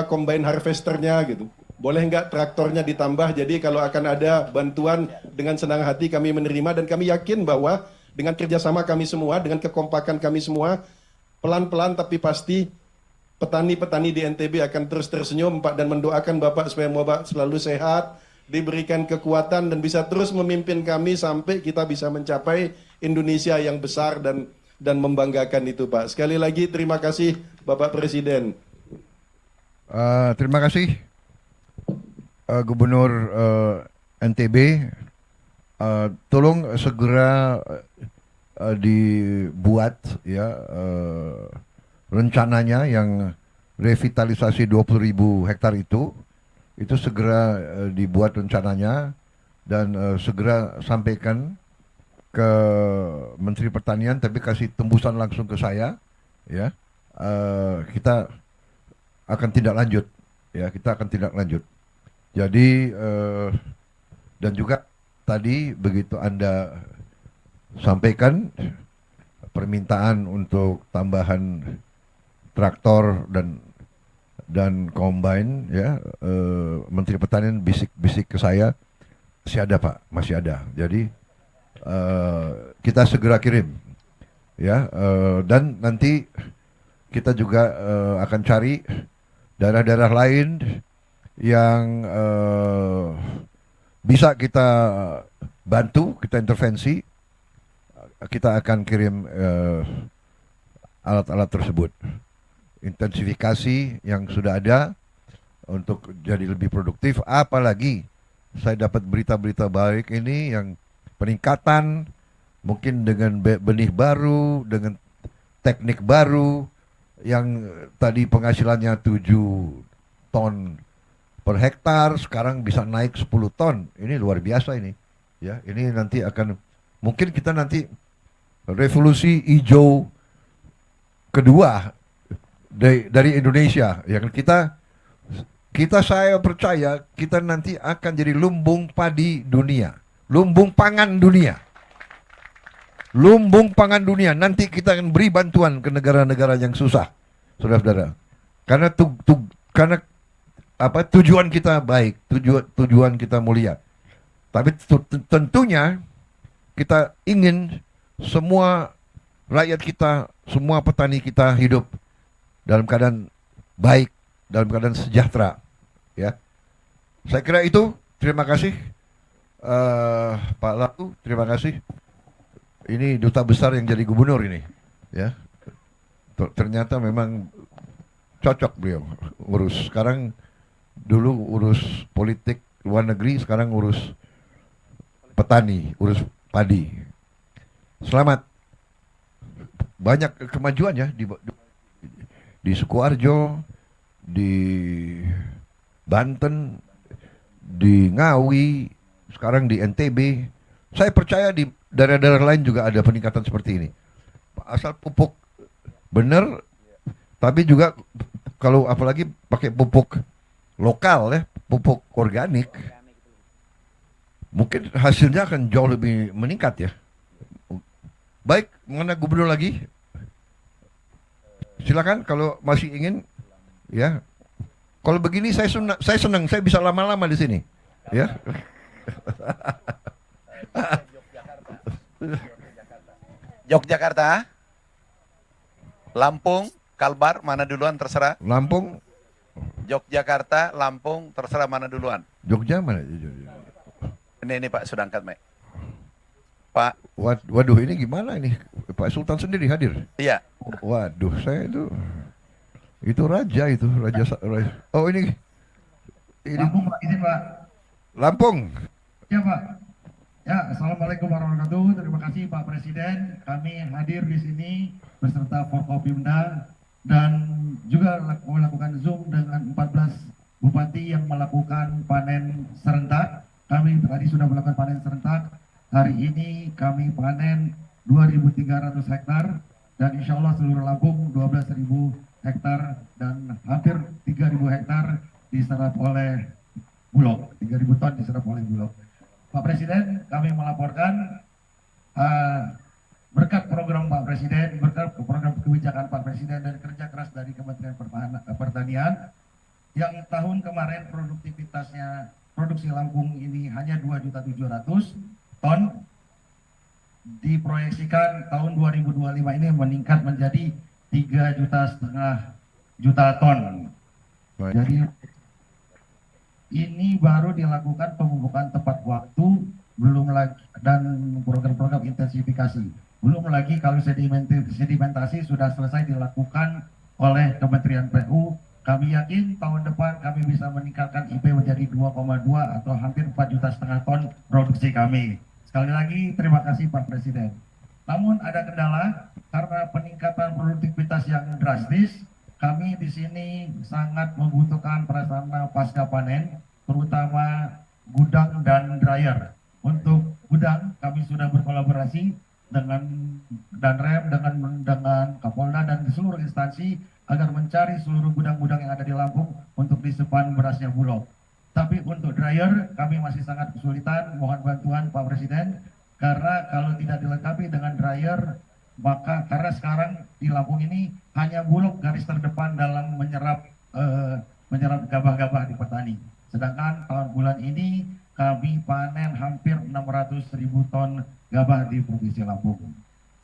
combine harvesternya gitu. Boleh nggak traktornya ditambah? Jadi kalau akan ada bantuan, dengan senang hati kami menerima, dan kami yakin bahwa dengan kerjasama kami semua, dengan kekompakan kami semua, pelan-pelan tapi pasti petani-petani di NTB akan terus tersenyum, Pak, dan mendoakan Bapak supaya Bapak selalu sehat, diberikan kekuatan, dan bisa terus memimpin kami sampai kita bisa mencapai Indonesia yang besar dan membanggakan itu, Pak. Sekali lagi terima kasih Bapak Presiden. Terima kasih Gubernur NTB. Tolong segera dibuat ya rencananya yang revitalisasi 20.000 hektar itu segera dibuat rencananya dan segera sampaikan ke Menteri Pertanian, tapi kasih tembusan langsung ke saya ya. Kita akan tindak lanjut ya, kita akan tindak lanjut. Jadi dan juga tadi begitu Anda sampaikan permintaan untuk tambahan traktor dan combine ya, Menteri Pertanian bisik-bisik ke saya, masih ada Pak, masih ada. Jadi kita segera kirim ya, dan nanti kita juga akan cari daerah-daerah lain yang bisa kita bantu, kita intervensi. Kita akan kirim alat-alat tersebut, intensifikasi yang sudah ada untuk jadi lebih produktif. Apalagi saya dapat berita-berita baik ini yang peningkatan mungkin dengan benih baru, dengan teknik baru yang tadi penghasilannya 7 ton per hektar sekarang bisa naik 10 ton. Ini luar biasa ini. Ya, ini nanti akan mungkin kita nanti revolusi hijau kedua dari Indonesia. Yang kita saya percaya kita nanti akan jadi lumbung padi dunia, lumbung pangan dunia. Lumbung pangan dunia. Nanti kita akan beri bantuan ke negara-negara yang susah, saudara-saudara. Karena tujuan kita baik, tujuan kita mulia. Tapi tentunya kita ingin semua rakyat kita, semua petani kita hidup dalam keadaan baik, dalam keadaan sejahtera. Ya, saya kira itu. Terima kasih Pak Laku, terima kasih. Ini duta besar yang jadi gubernur ini. Ya, ternyata memang cocok beliau urus. Sekarang dulu urus politik luar negeri, sekarang urus petani, urus padi. Selamat. Banyak kemajuan ya di Sukoharjo, di Banten, di Ngawi, sekarang di NTB. Saya percaya di daerah-daerah lain juga ada peningkatan seperti ini. Asal pupuk benar, tapi juga kalau apalagi pakai pupuk lokal ya, pupuk organik, mungkin hasilnya akan jauh lebih meningkat ya. Baik, mana gubernur lagi? Silakan kalau masih ingin ya. Kalau begini saya senang, saya bisa lama-lama di sini. Ya. Yogyakarta, Lampung, Kalbar, mana duluan terserah. Lampung, Yogyakarta, Lampung, terserah mana duluan. Jogja mana? Ini Pak sudah angkat, Mek. Pak. Waduh, ini gimana ini? Pak Sultan sendiri hadir. Iya. Waduh, saya itu raja itu, raja. Oh ini Lampung Pak, izin Pak. Lampung. Ya Pak. Ya, Assalamualaikum warahmatullahi wabarakatuh. Terima kasih Pak Presiden. Kami hadir di sini beserta Forkopimda dan juga melakukan Zoom dengan 14 bupati yang melakukan panen serentak. Kami tadi sudah melakukan panen serentak. Hari ini kami panen 2.300 hektar dan insya Allah seluruh Lampung 12.000 hektar dan hampir 3.000 hektar diserap oleh Bulog, 3.000 ton diserap oleh Bulog. Pak Presiden, kami melaporkan berkat program Pak Presiden, berkat program kebijakan Pak Presiden dan kerja keras dari Kementerian Pertanian, yang tahun kemarin produktivitasnya produksi Lampung ini hanya 2.700.000 ton, diproyeksikan tahun 2025 ini meningkat menjadi 3,5 juta ton. Baik. Jadi ini baru dilakukan pemupukan tepat waktu, belum lagi dan program-program intensifikasi. Belum lagi kalau sedimentasi sudah selesai dilakukan oleh Kementerian PU. Kami yakin tahun depan kami bisa meningkatkan IP menjadi 2,2 atau hampir 4,5 juta ton produksi kami. Sekali lagi terima kasih Pak Presiden. Namun ada kendala karena peningkatan produktivitas yang drastis. Kami di sini sangat membutuhkan prasarana pasca panen, terutama gudang dan dryer. Untuk gudang, kami sudah berkolaborasi dengan Danrem, dengan Kapolda dan seluruh instansi agar mencari seluruh gudang-gudang yang ada di Lampung untuk disimpan berasnya Bulog. Tapi untuk dryer, kami masih sangat kesulitan, mohon bantuan Pak Presiden, karena kalau tidak dilengkapi dengan dryer, maka karena sekarang di Lampung ini hanya Bulog garis terdepan dalam menyerap gabah-gabah di petani. Sedangkan tahun bulan ini kami panen hampir 600.000 ton gabah di Provinsi Lampung.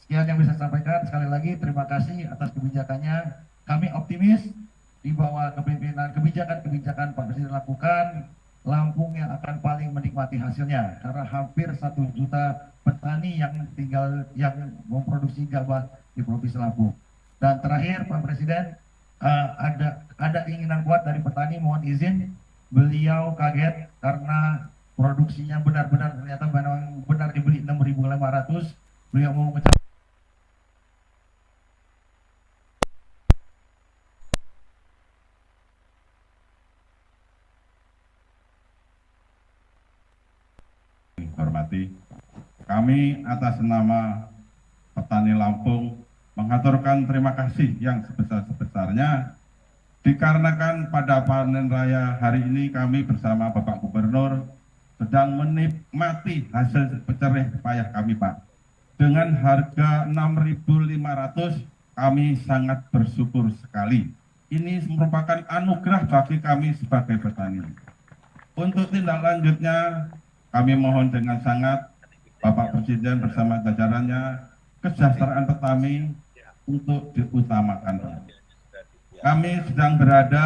Sekian yang bisa saya sampaikan. Sekali lagi terima kasih atas kebijakannya. Kami optimis di bawah kepemimpinan kebijakan-kebijakan Pak Presiden lakukan, Lampung yang akan paling menikmati hasilnya karena hampir 1 juta petani yang memproduksi gabah di Provinsi Lampung. Dan terakhir Pak Presiden, ada keinginan kuat dari petani, mohon izin, beliau kaget karena produksinya benar-benar ternyata benar dibeli 6.500. Beliau mau mengucapkan hormati, kami atas nama petani Lampung mengaturkan terima kasih yang sebesar-sebesarnya dikarenakan pada panen raya hari ini kami bersama Bapak Gubernur sedang menikmati hasil jerih payah kami Pak. Dengan harga 6.500 kami sangat bersyukur sekali. Ini merupakan anugerah bagi kami sebagai petani. Untuk tindak lanjutnya kami mohon dengan sangat Bapak Presiden bersama jajarannya kesejahteraan petani untuk diutamakan. Kami sedang berada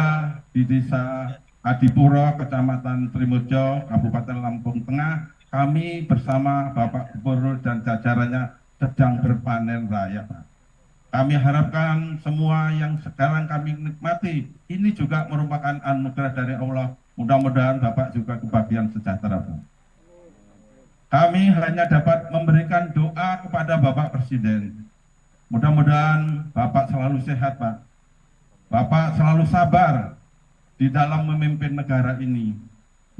di Desa Adipuro, Kecamatan Trimojo, Kabupaten Lampung Tengah. Kami bersama Bapak Gubernur dan jajarannya sedang berpanen raya, Pak. Kami harapkan semua yang sekarang kami nikmati ini juga merupakan anugerah dari Allah. Mudah-mudahan Bapak juga kebahagiaan sejahtera, Pak. Kami hanya dapat memberikan doa kepada Bapak Presiden. Mudah-mudahan Bapak selalu sehat, Pak. Bapak selalu sabar di dalam memimpin negara ini.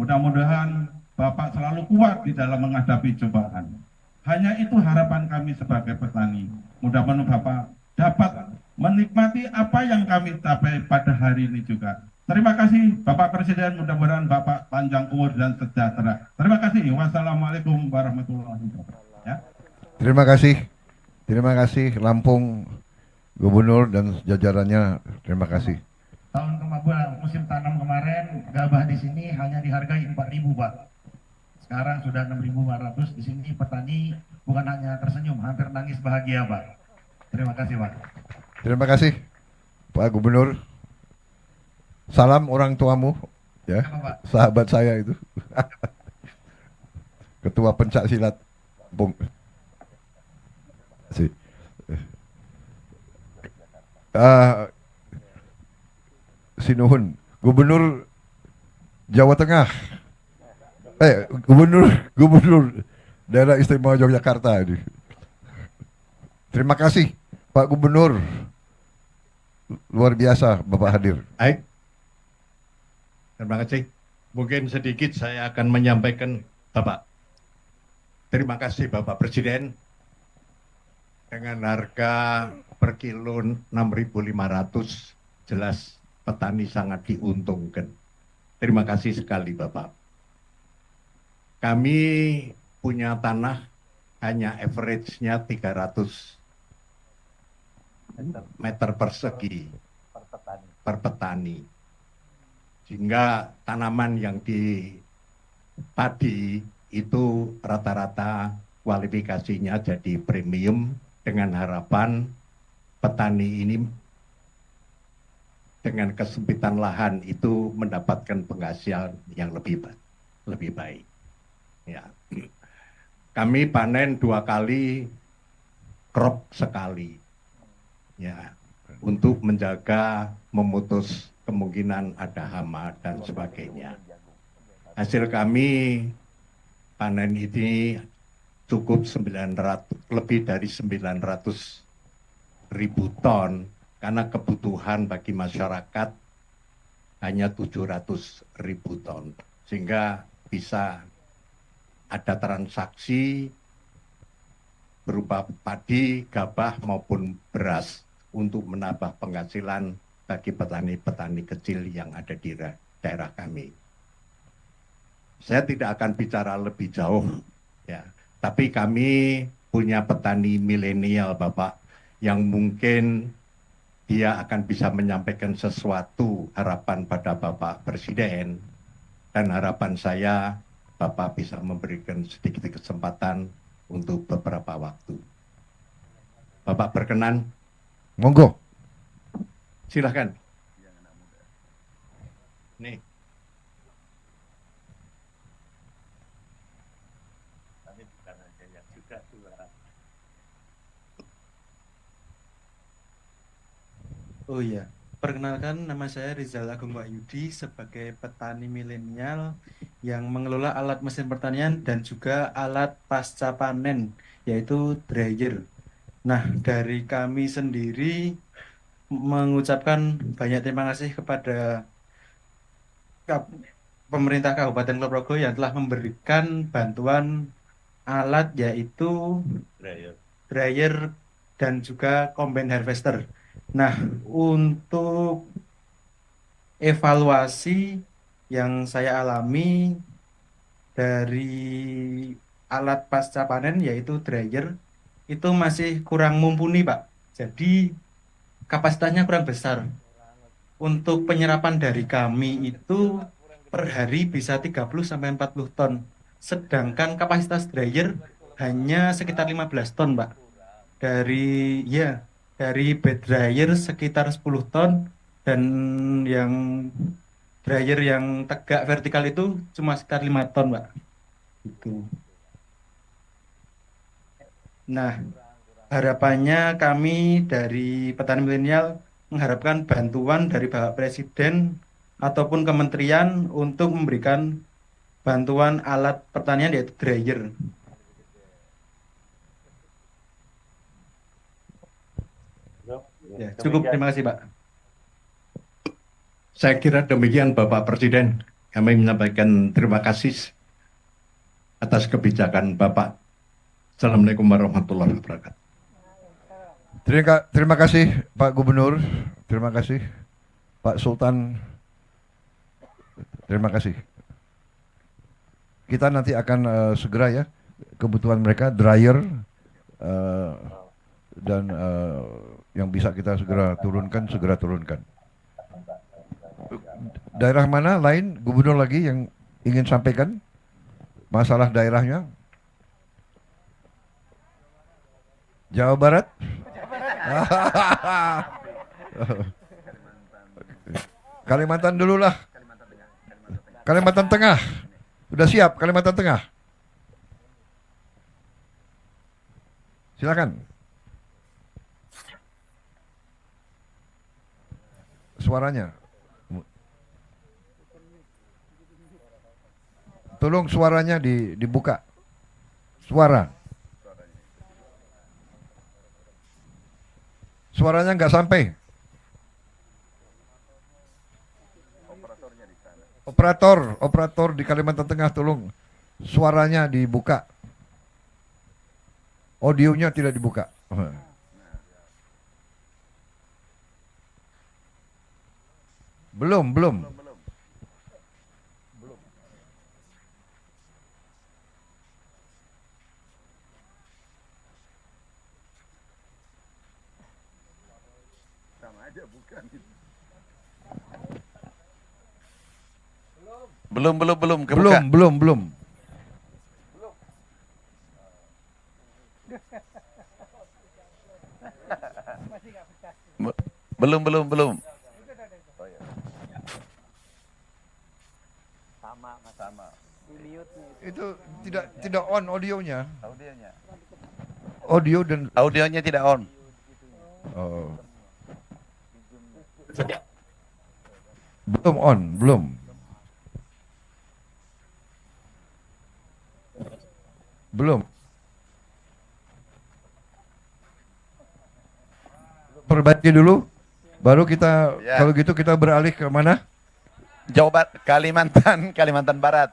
Mudah-mudahan Bapak selalu kuat di dalam menghadapi cobaan. Hanya itu harapan kami sebagai petani. Mudah-mudahan Bapak dapat menikmati apa yang kami capai pada hari ini juga. Terima kasih Bapak Presiden, mudah-mudahan Bapak panjang umur dan sejahtera. Terima kasih. Wassalamualaikum warahmatullahi wabarakatuh. Ya. Terima kasih Lampung Gubernur dan jajarannya. Terima kasih. tahun kemarin musim tanam kemarin gabah di sini hanya dihargai 4.000 Pak. Sekarang sudah 6.500. Di sini petani bukan hanya tersenyum, hampir nangis bahagia Pak. Terima kasih Pak. Terima kasih Pak Gubernur. Salam orang tuamu, ya, sahabat saya itu, ketua pencak silat. Sinuhun, Gubernur Jawa Tengah, Gubernur Daerah Istimewa Yogyakarta ini. Terima kasih Pak Gubernur, luar biasa Bapak hadir. Baik, terima kasih. Mungkin sedikit saya akan menyampaikan Bapak. Terima kasih Bapak Presiden. Dengan harga per kilo 6.500, jelas petani sangat diuntungkan. Terima kasih sekali Bapak. Kami punya tanah hanya average-nya 300 meter persegi per petani. Sehingga tanaman yang di padi itu rata-rata kualifikasinya jadi premium, dengan harapan petani ini dengan kesempitan lahan itu mendapatkan penghasilan yang lebih baik. Ya. Kami panen 2 kali, crop sekali. Ya, untuk menjaga, memutus kemungkinan ada hama dan sebagainya. Hasil kami panen ini cukup lebih dari 900.000 ton, karena kebutuhan bagi masyarakat hanya 700.000 ton, sehingga bisa ada transaksi berupa padi, gabah maupun beras untuk menambah penghasilan bagi petani-petani kecil yang ada di daerah kami. Saya tidak akan bicara lebih jauh, ya. Tapi kami punya petani milenial, Bapak, yang mungkin dia akan bisa menyampaikan sesuatu harapan pada Bapak Presiden. Dan harapan saya, Bapak bisa memberikan sedikit kesempatan untuk beberapa waktu. Bapak berkenan? Monggo. Silahkan. Nih. Oh iya, perkenalkan nama saya Rizal Agung Wahyudi sebagai petani milenial yang mengelola alat mesin pertanian dan juga alat pasca panen, yaitu dryer. Nah, dari kami sendiri mengucapkan banyak terima kasih kepada pemerintah Kabupaten Kulonprogo yang telah memberikan bantuan alat yaitu dryer dan juga combine harvester. Nah, untuk evaluasi yang saya alami dari alat pasca panen yaitu dryer itu masih kurang mumpuni, Pak. Jadi kapasitasnya kurang besar. Untuk penyerapan dari kami itu per hari bisa 30-40 ton. Sedangkan kapasitas dryer hanya sekitar 15 ton, Pak. Dari bed dryer sekitar 10 ton dan yang dryer yang tegak vertikal itu cuma sekitar 5 ton, Pak. Itu. Nah, harapannya kami dari petani milenial mengharapkan bantuan dari Bapak Presiden ataupun kementerian untuk memberikan bantuan alat pertanian yaitu dryer. Ya, cukup, terima kasih Pak. Saya kira demikian Bapak Presiden. Kami menyampaikan terima kasih atas kebijakan Bapak. Assalamualaikum warahmatullahi wabarakatuh. Terima kasih Pak Gubernur, terima kasih Pak Sultan, terima kasih. Kita nanti akan segera ya kebutuhan mereka dryer dan yang bisa kita segera turunkan. Daerah mana lain Gubernur lagi yang ingin sampaikan masalah daerahnya? Jawa Barat? Kalimantan dulu lah. Kalimantan Tengah. Udah siap Kalimantan Tengah? Silakan. suaranya. Tolong suaranya dibuka. Suara. Suaranya nggak sampai. Operator di Kalimantan Tengah, tolong suaranya dibuka. Audionya tidak dibuka. Belum. Belum kebuka. Belum. Belum. Sama. Itu tidak on audionya. Audionya tidak on. Oh. Belum on, belum. Perbaiki dulu, baru kita kalau gitu kita beralih ke mana? Jawa Barat, Kalimantan Barat.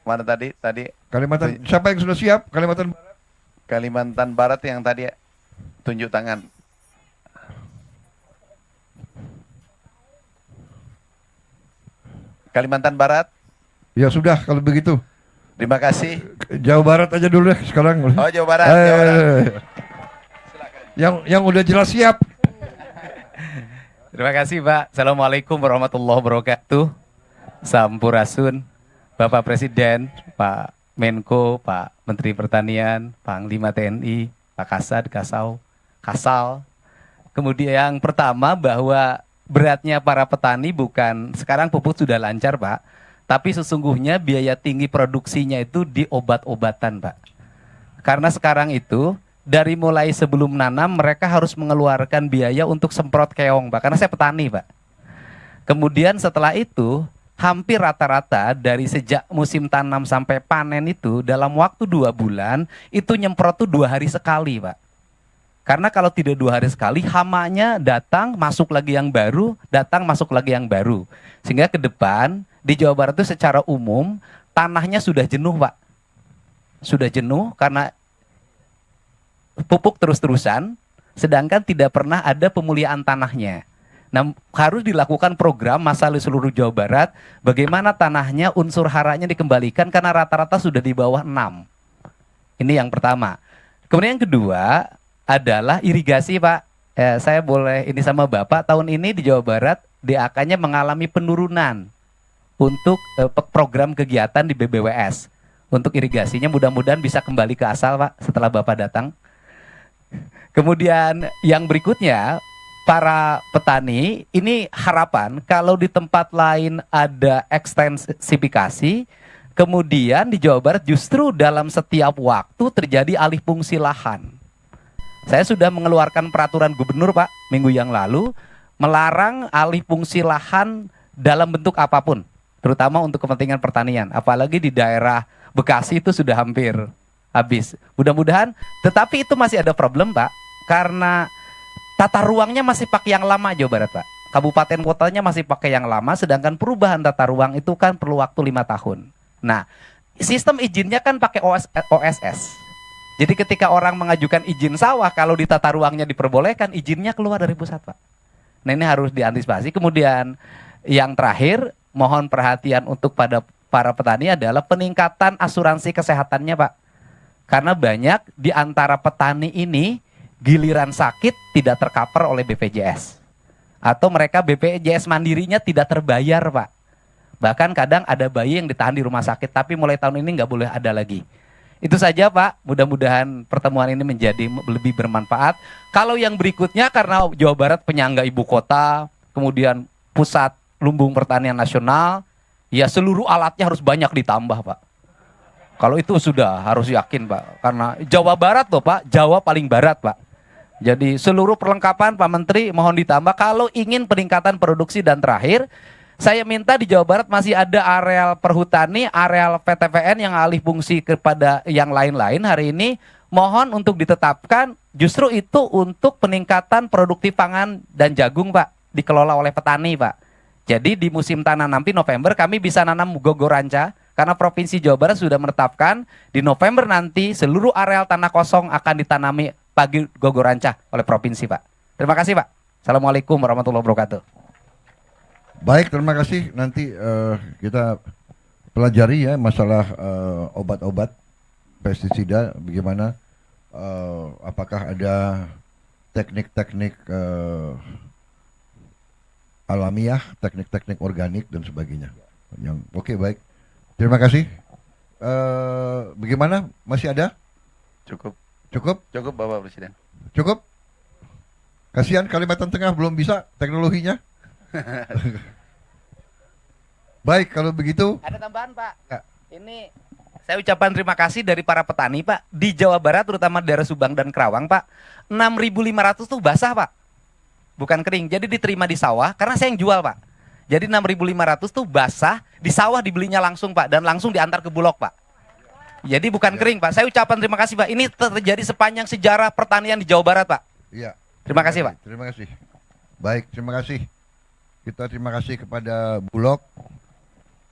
Mana tadi? Kalimantan. Siapa yang sudah siap? Kalimantan Barat. Kalimantan Barat yang tadi tunjuk tangan. Kalimantan Barat. Ya sudah kalau begitu. Terima kasih. Jawa Barat aja dulu deh sekarang. Oh, Jawa Barat. Yang udah jelas siap. Terima kasih Pak. Assalamualaikum warahmatullahi wabarakatuh. Sampurasun, Bapak Presiden, Pak Menko, Pak Menteri Pertanian, Panglima TNI, Pak Kasal. Kemudian yang pertama bahwa beratnya para petani bukan sekarang pupuk sudah lancar Pak, tapi sesungguhnya biaya tinggi produksinya itu di obat-obatan Pak. Karena sekarang itu dari mulai sebelum nanam mereka harus mengeluarkan biaya untuk semprot keong Pak, karena saya petani Pak. Kemudian setelah itu hampir rata-rata dari sejak musim tanam sampai panen itu dalam waktu 2 bulan itu nyemprot tuh 2 hari sekali Pak. Karena kalau tidak 2 hari sekali hamanya datang masuk lagi yang baru, datang masuk lagi yang baru. Sehingga ke depan di Jawa Barat itu secara umum tanahnya sudah jenuh Pak. Sudah jenuh karena pupuk terus-terusan, sedangkan tidak pernah ada pemuliaan tanahnya. Nah, harus dilakukan program masalah di seluruh Jawa Barat, bagaimana tanahnya unsur haranya dikembalikan karena rata-rata sudah di bawah 6. Ini yang pertama. Kemudian yang kedua adalah irigasi Pak. Saya boleh ini sama Bapak, tahun ini di Jawa Barat DAK-nya mengalami penurunan untuk program kegiatan di BBWS. Untuk irigasinya mudah-mudahan bisa kembali ke asal Pak setelah Bapak datang. Kemudian yang berikutnya, para petani ini harapan kalau di tempat lain ada ekstensifikasi, kemudian di Jawa Barat justru dalam setiap waktu terjadi alih fungsi lahan. Saya sudah mengeluarkan peraturan gubernur Pak minggu yang lalu melarang alih fungsi lahan dalam bentuk apapun, terutama untuk kepentingan pertanian. Apalagi di daerah Bekasi itu sudah hampir habis. Mudah-mudahan, tetapi itu masih ada problem Pak, karena tata ruangnya masih pakai yang lama Jawa Barat Pak. Kabupaten kotanya masih pakai yang lama, sedangkan perubahan tata ruang itu kan perlu waktu 5 tahun. Nah, sistem izinnya kan pakai OSS. Jadi ketika orang mengajukan izin sawah, kalau di tata ruangnya diperbolehkan, izinnya keluar dari pusat Pak. Nah ini harus diantisipasi. Kemudian yang terakhir, mohon perhatian untuk pada para petani adalah peningkatan asuransi kesehatannya Pak. Karena banyak di antara petani ini giliran sakit tidak tercover oleh BPJS. Atau mereka BPJS mandirinya tidak terbayar Pak. Bahkan kadang ada bayi yang ditahan di rumah sakit, tapi mulai tahun ini nggak boleh ada lagi. Itu saja Pak, mudah-mudahan pertemuan ini menjadi lebih bermanfaat. Kalau yang berikutnya karena Jawa Barat penyangga ibu kota, kemudian pusat lumbung pertanian nasional, ya seluruh alatnya harus banyak ditambah Pak. Kalau itu sudah harus yakin Pak, karena Jawa Barat loh Pak, Jawa paling barat Pak. Jadi seluruh perlengkapan Pak Menteri mohon ditambah kalau ingin peningkatan produksi. Dan terakhir, saya minta di Jawa Barat masih ada areal perhutani, areal PTPN yang alih fungsi kepada yang lain-lain hari ini, mohon untuk ditetapkan justru itu untuk peningkatan produktif pangan dan jagung Pak, dikelola oleh petani Pak. Jadi di musim tanam nanti November kami bisa nanam gogoranca, karena Provinsi Jawa Barat sudah menetapkan di November nanti seluruh areal tanah kosong akan ditanami pagi gogoranca oleh Provinsi Pak. Terima kasih Pak. Assalamualaikum warahmatullahi wabarakatuh. Baik, terima kasih. Nanti kita pelajari ya masalah obat-obat pestisida, bagaimana, apakah ada teknik-teknik alamiah, teknik-teknik organik dan sebagainya. Yang oke, baik. Terima kasih. Bagaimana? Masih ada? Cukup. Cukup? Cukup Bapak Presiden. Cukup? Kasihan Kalimantan Tengah belum bisa teknologinya. Baik, kalau begitu. Ada tambahan Pak. Ya. Ini saya ucapkan terima kasih dari para petani Pak. Di Jawa Barat terutama daerah Subang dan Kerawang Pak, 6.500 tuh basah Pak. Bukan kering. Jadi diterima di sawah karena saya yang jual Pak. Jadi 6.500 tuh basah, di sawah dibelinya langsung Pak dan langsung diantar ke Bulog Pak. Jadi bukan kering Pak. Saya ucapkan terima kasih Pak. Ini terjadi sepanjang sejarah pertanian di Jawa Barat Pak. Iya. Terima kasih Pak. Terima kasih. Baik, terima kasih. Kita terima kasih kepada Bulog.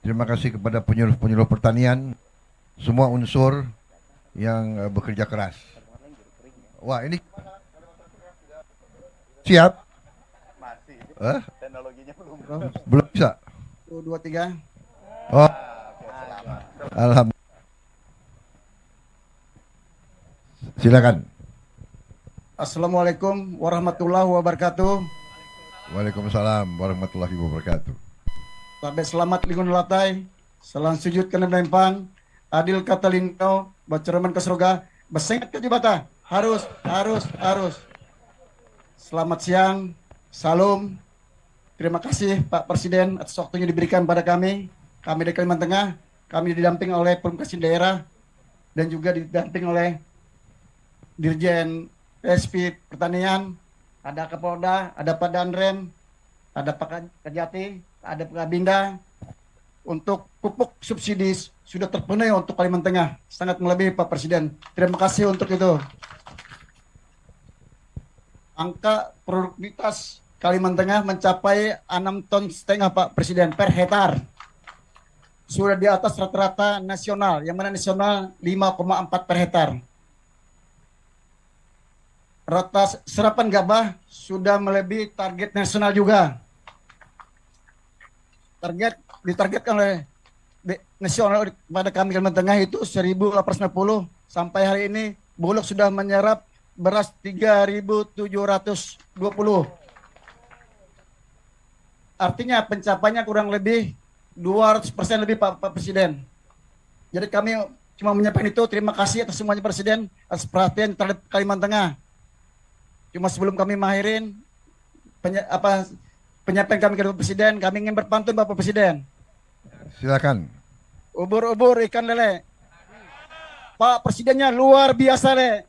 Terima kasih kepada penyuluh-penyuluh pertanian, semua unsur yang bekerja keras. Wah, ini siap? Masih. Hah? Teknologinya belum. Belum bisa? 1, 2, 3. Oh. Alhamdulillah. Silakan. Assalamualaikum warahmatullahi wabarakatuh. Waalaikumsalam warahmatullahi wabarakatuh. Sabe selamat lingun latai, salam sujud kena lempang, adil kata lino, bacereman ke surga, besengat ke jibata, harus. Selamat siang, salam. Terima kasih Pak Presiden atas waktunya diberikan pada kami. Kami dari Kalimantan Tengah, kami didamping oleh Pemkasi daerah dan juga didamping oleh Dirjen SP Pertanian, ada Kapolda, ada Pak Danrem, ada Pak Kajati, ada Pak Kabinda. Untuk pupuk subsidi sudah terpenuhi untuk Kalimantan Tengah, sangat melebihi Pak Presiden. Terima kasih untuk itu. Angka produktivitas Kalimantan Tengah mencapai 6,5 ton Pak Presiden per hektar. Sudah di atas rata-rata nasional, yang mana nasional 5,4 per hektar. Rata serapan gabah sudah melebihi target nasional juga. Ditargetkan oleh nasional pada kami Kalimantan Tengah itu 1.850, sampai hari ini Bulog sudah menyerap beras 3.720. Artinya pencapaiannya kurang lebih 200% lebih Pak Presiden. Jadi kami cuma menyampaikan itu, terima kasih atas semuanya Presiden atas perhatian terhadap Kalimantan Tengah. Cuma sebelum kami mengakhiri penyampaian kami ke Bapak Presiden, kami ingin berpantun Bapak Presiden. Silakan. Ubur-ubur ikan lele. Pak Presidennya luar biasa le.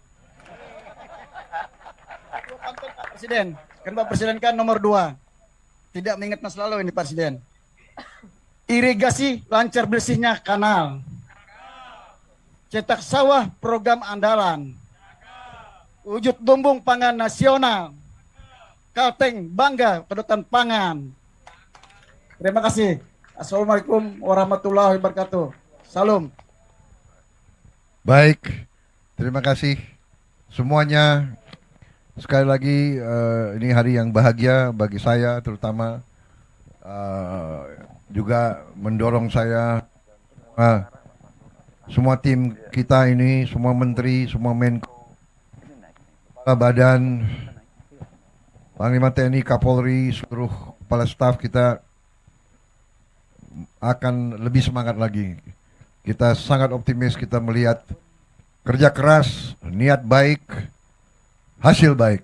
Pantun Pak Presiden. Kan Pak Presiden kan nomor 2. Tidak mengingat masa lalu ini Pak Presiden. Irigasi lancar bersihnya kanal. Cetak sawah program andalan. Wujud lumbung pangan nasional. Kalteng bangga kedaulatan pangan. Terima kasih. Assalamualaikum warahmatullahi wabarakatuh. Salam. Baik, terima kasih semuanya. Sekali lagi ini hari yang bahagia bagi saya, terutama juga mendorong saya semua tim kita ini, semua menteri, semua Menko, Badan, Panglima TNI, Kapolri, seluruh kepala staf kita akan lebih semangat lagi. Kita sangat optimis, kita melihat kerja keras, niat baik, hasil baik,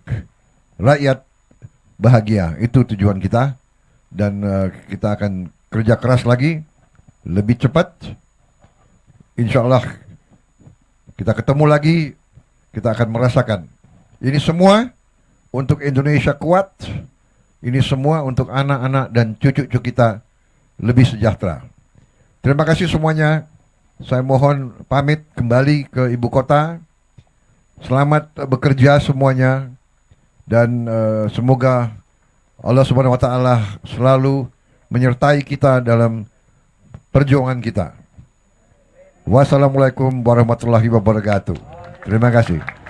rakyat bahagia, itu tujuan kita. Dan kita akan kerja keras lagi, lebih cepat. Insya Allah kita ketemu lagi, kita akan merasakan ini semua untuk Indonesia kuat, ini semua untuk anak-anak dan cucu-cucu kita lebih sejahtera. Terima kasih semuanya. Saya mohon pamit kembali ke ibu kota. Selamat bekerja semuanya, dan semoga Allah Subhanahu wa taala selalu menyertai kita dalam perjuangan kita. Wassalamualaikum warahmatullahi wabarakatuh. Terima kasih.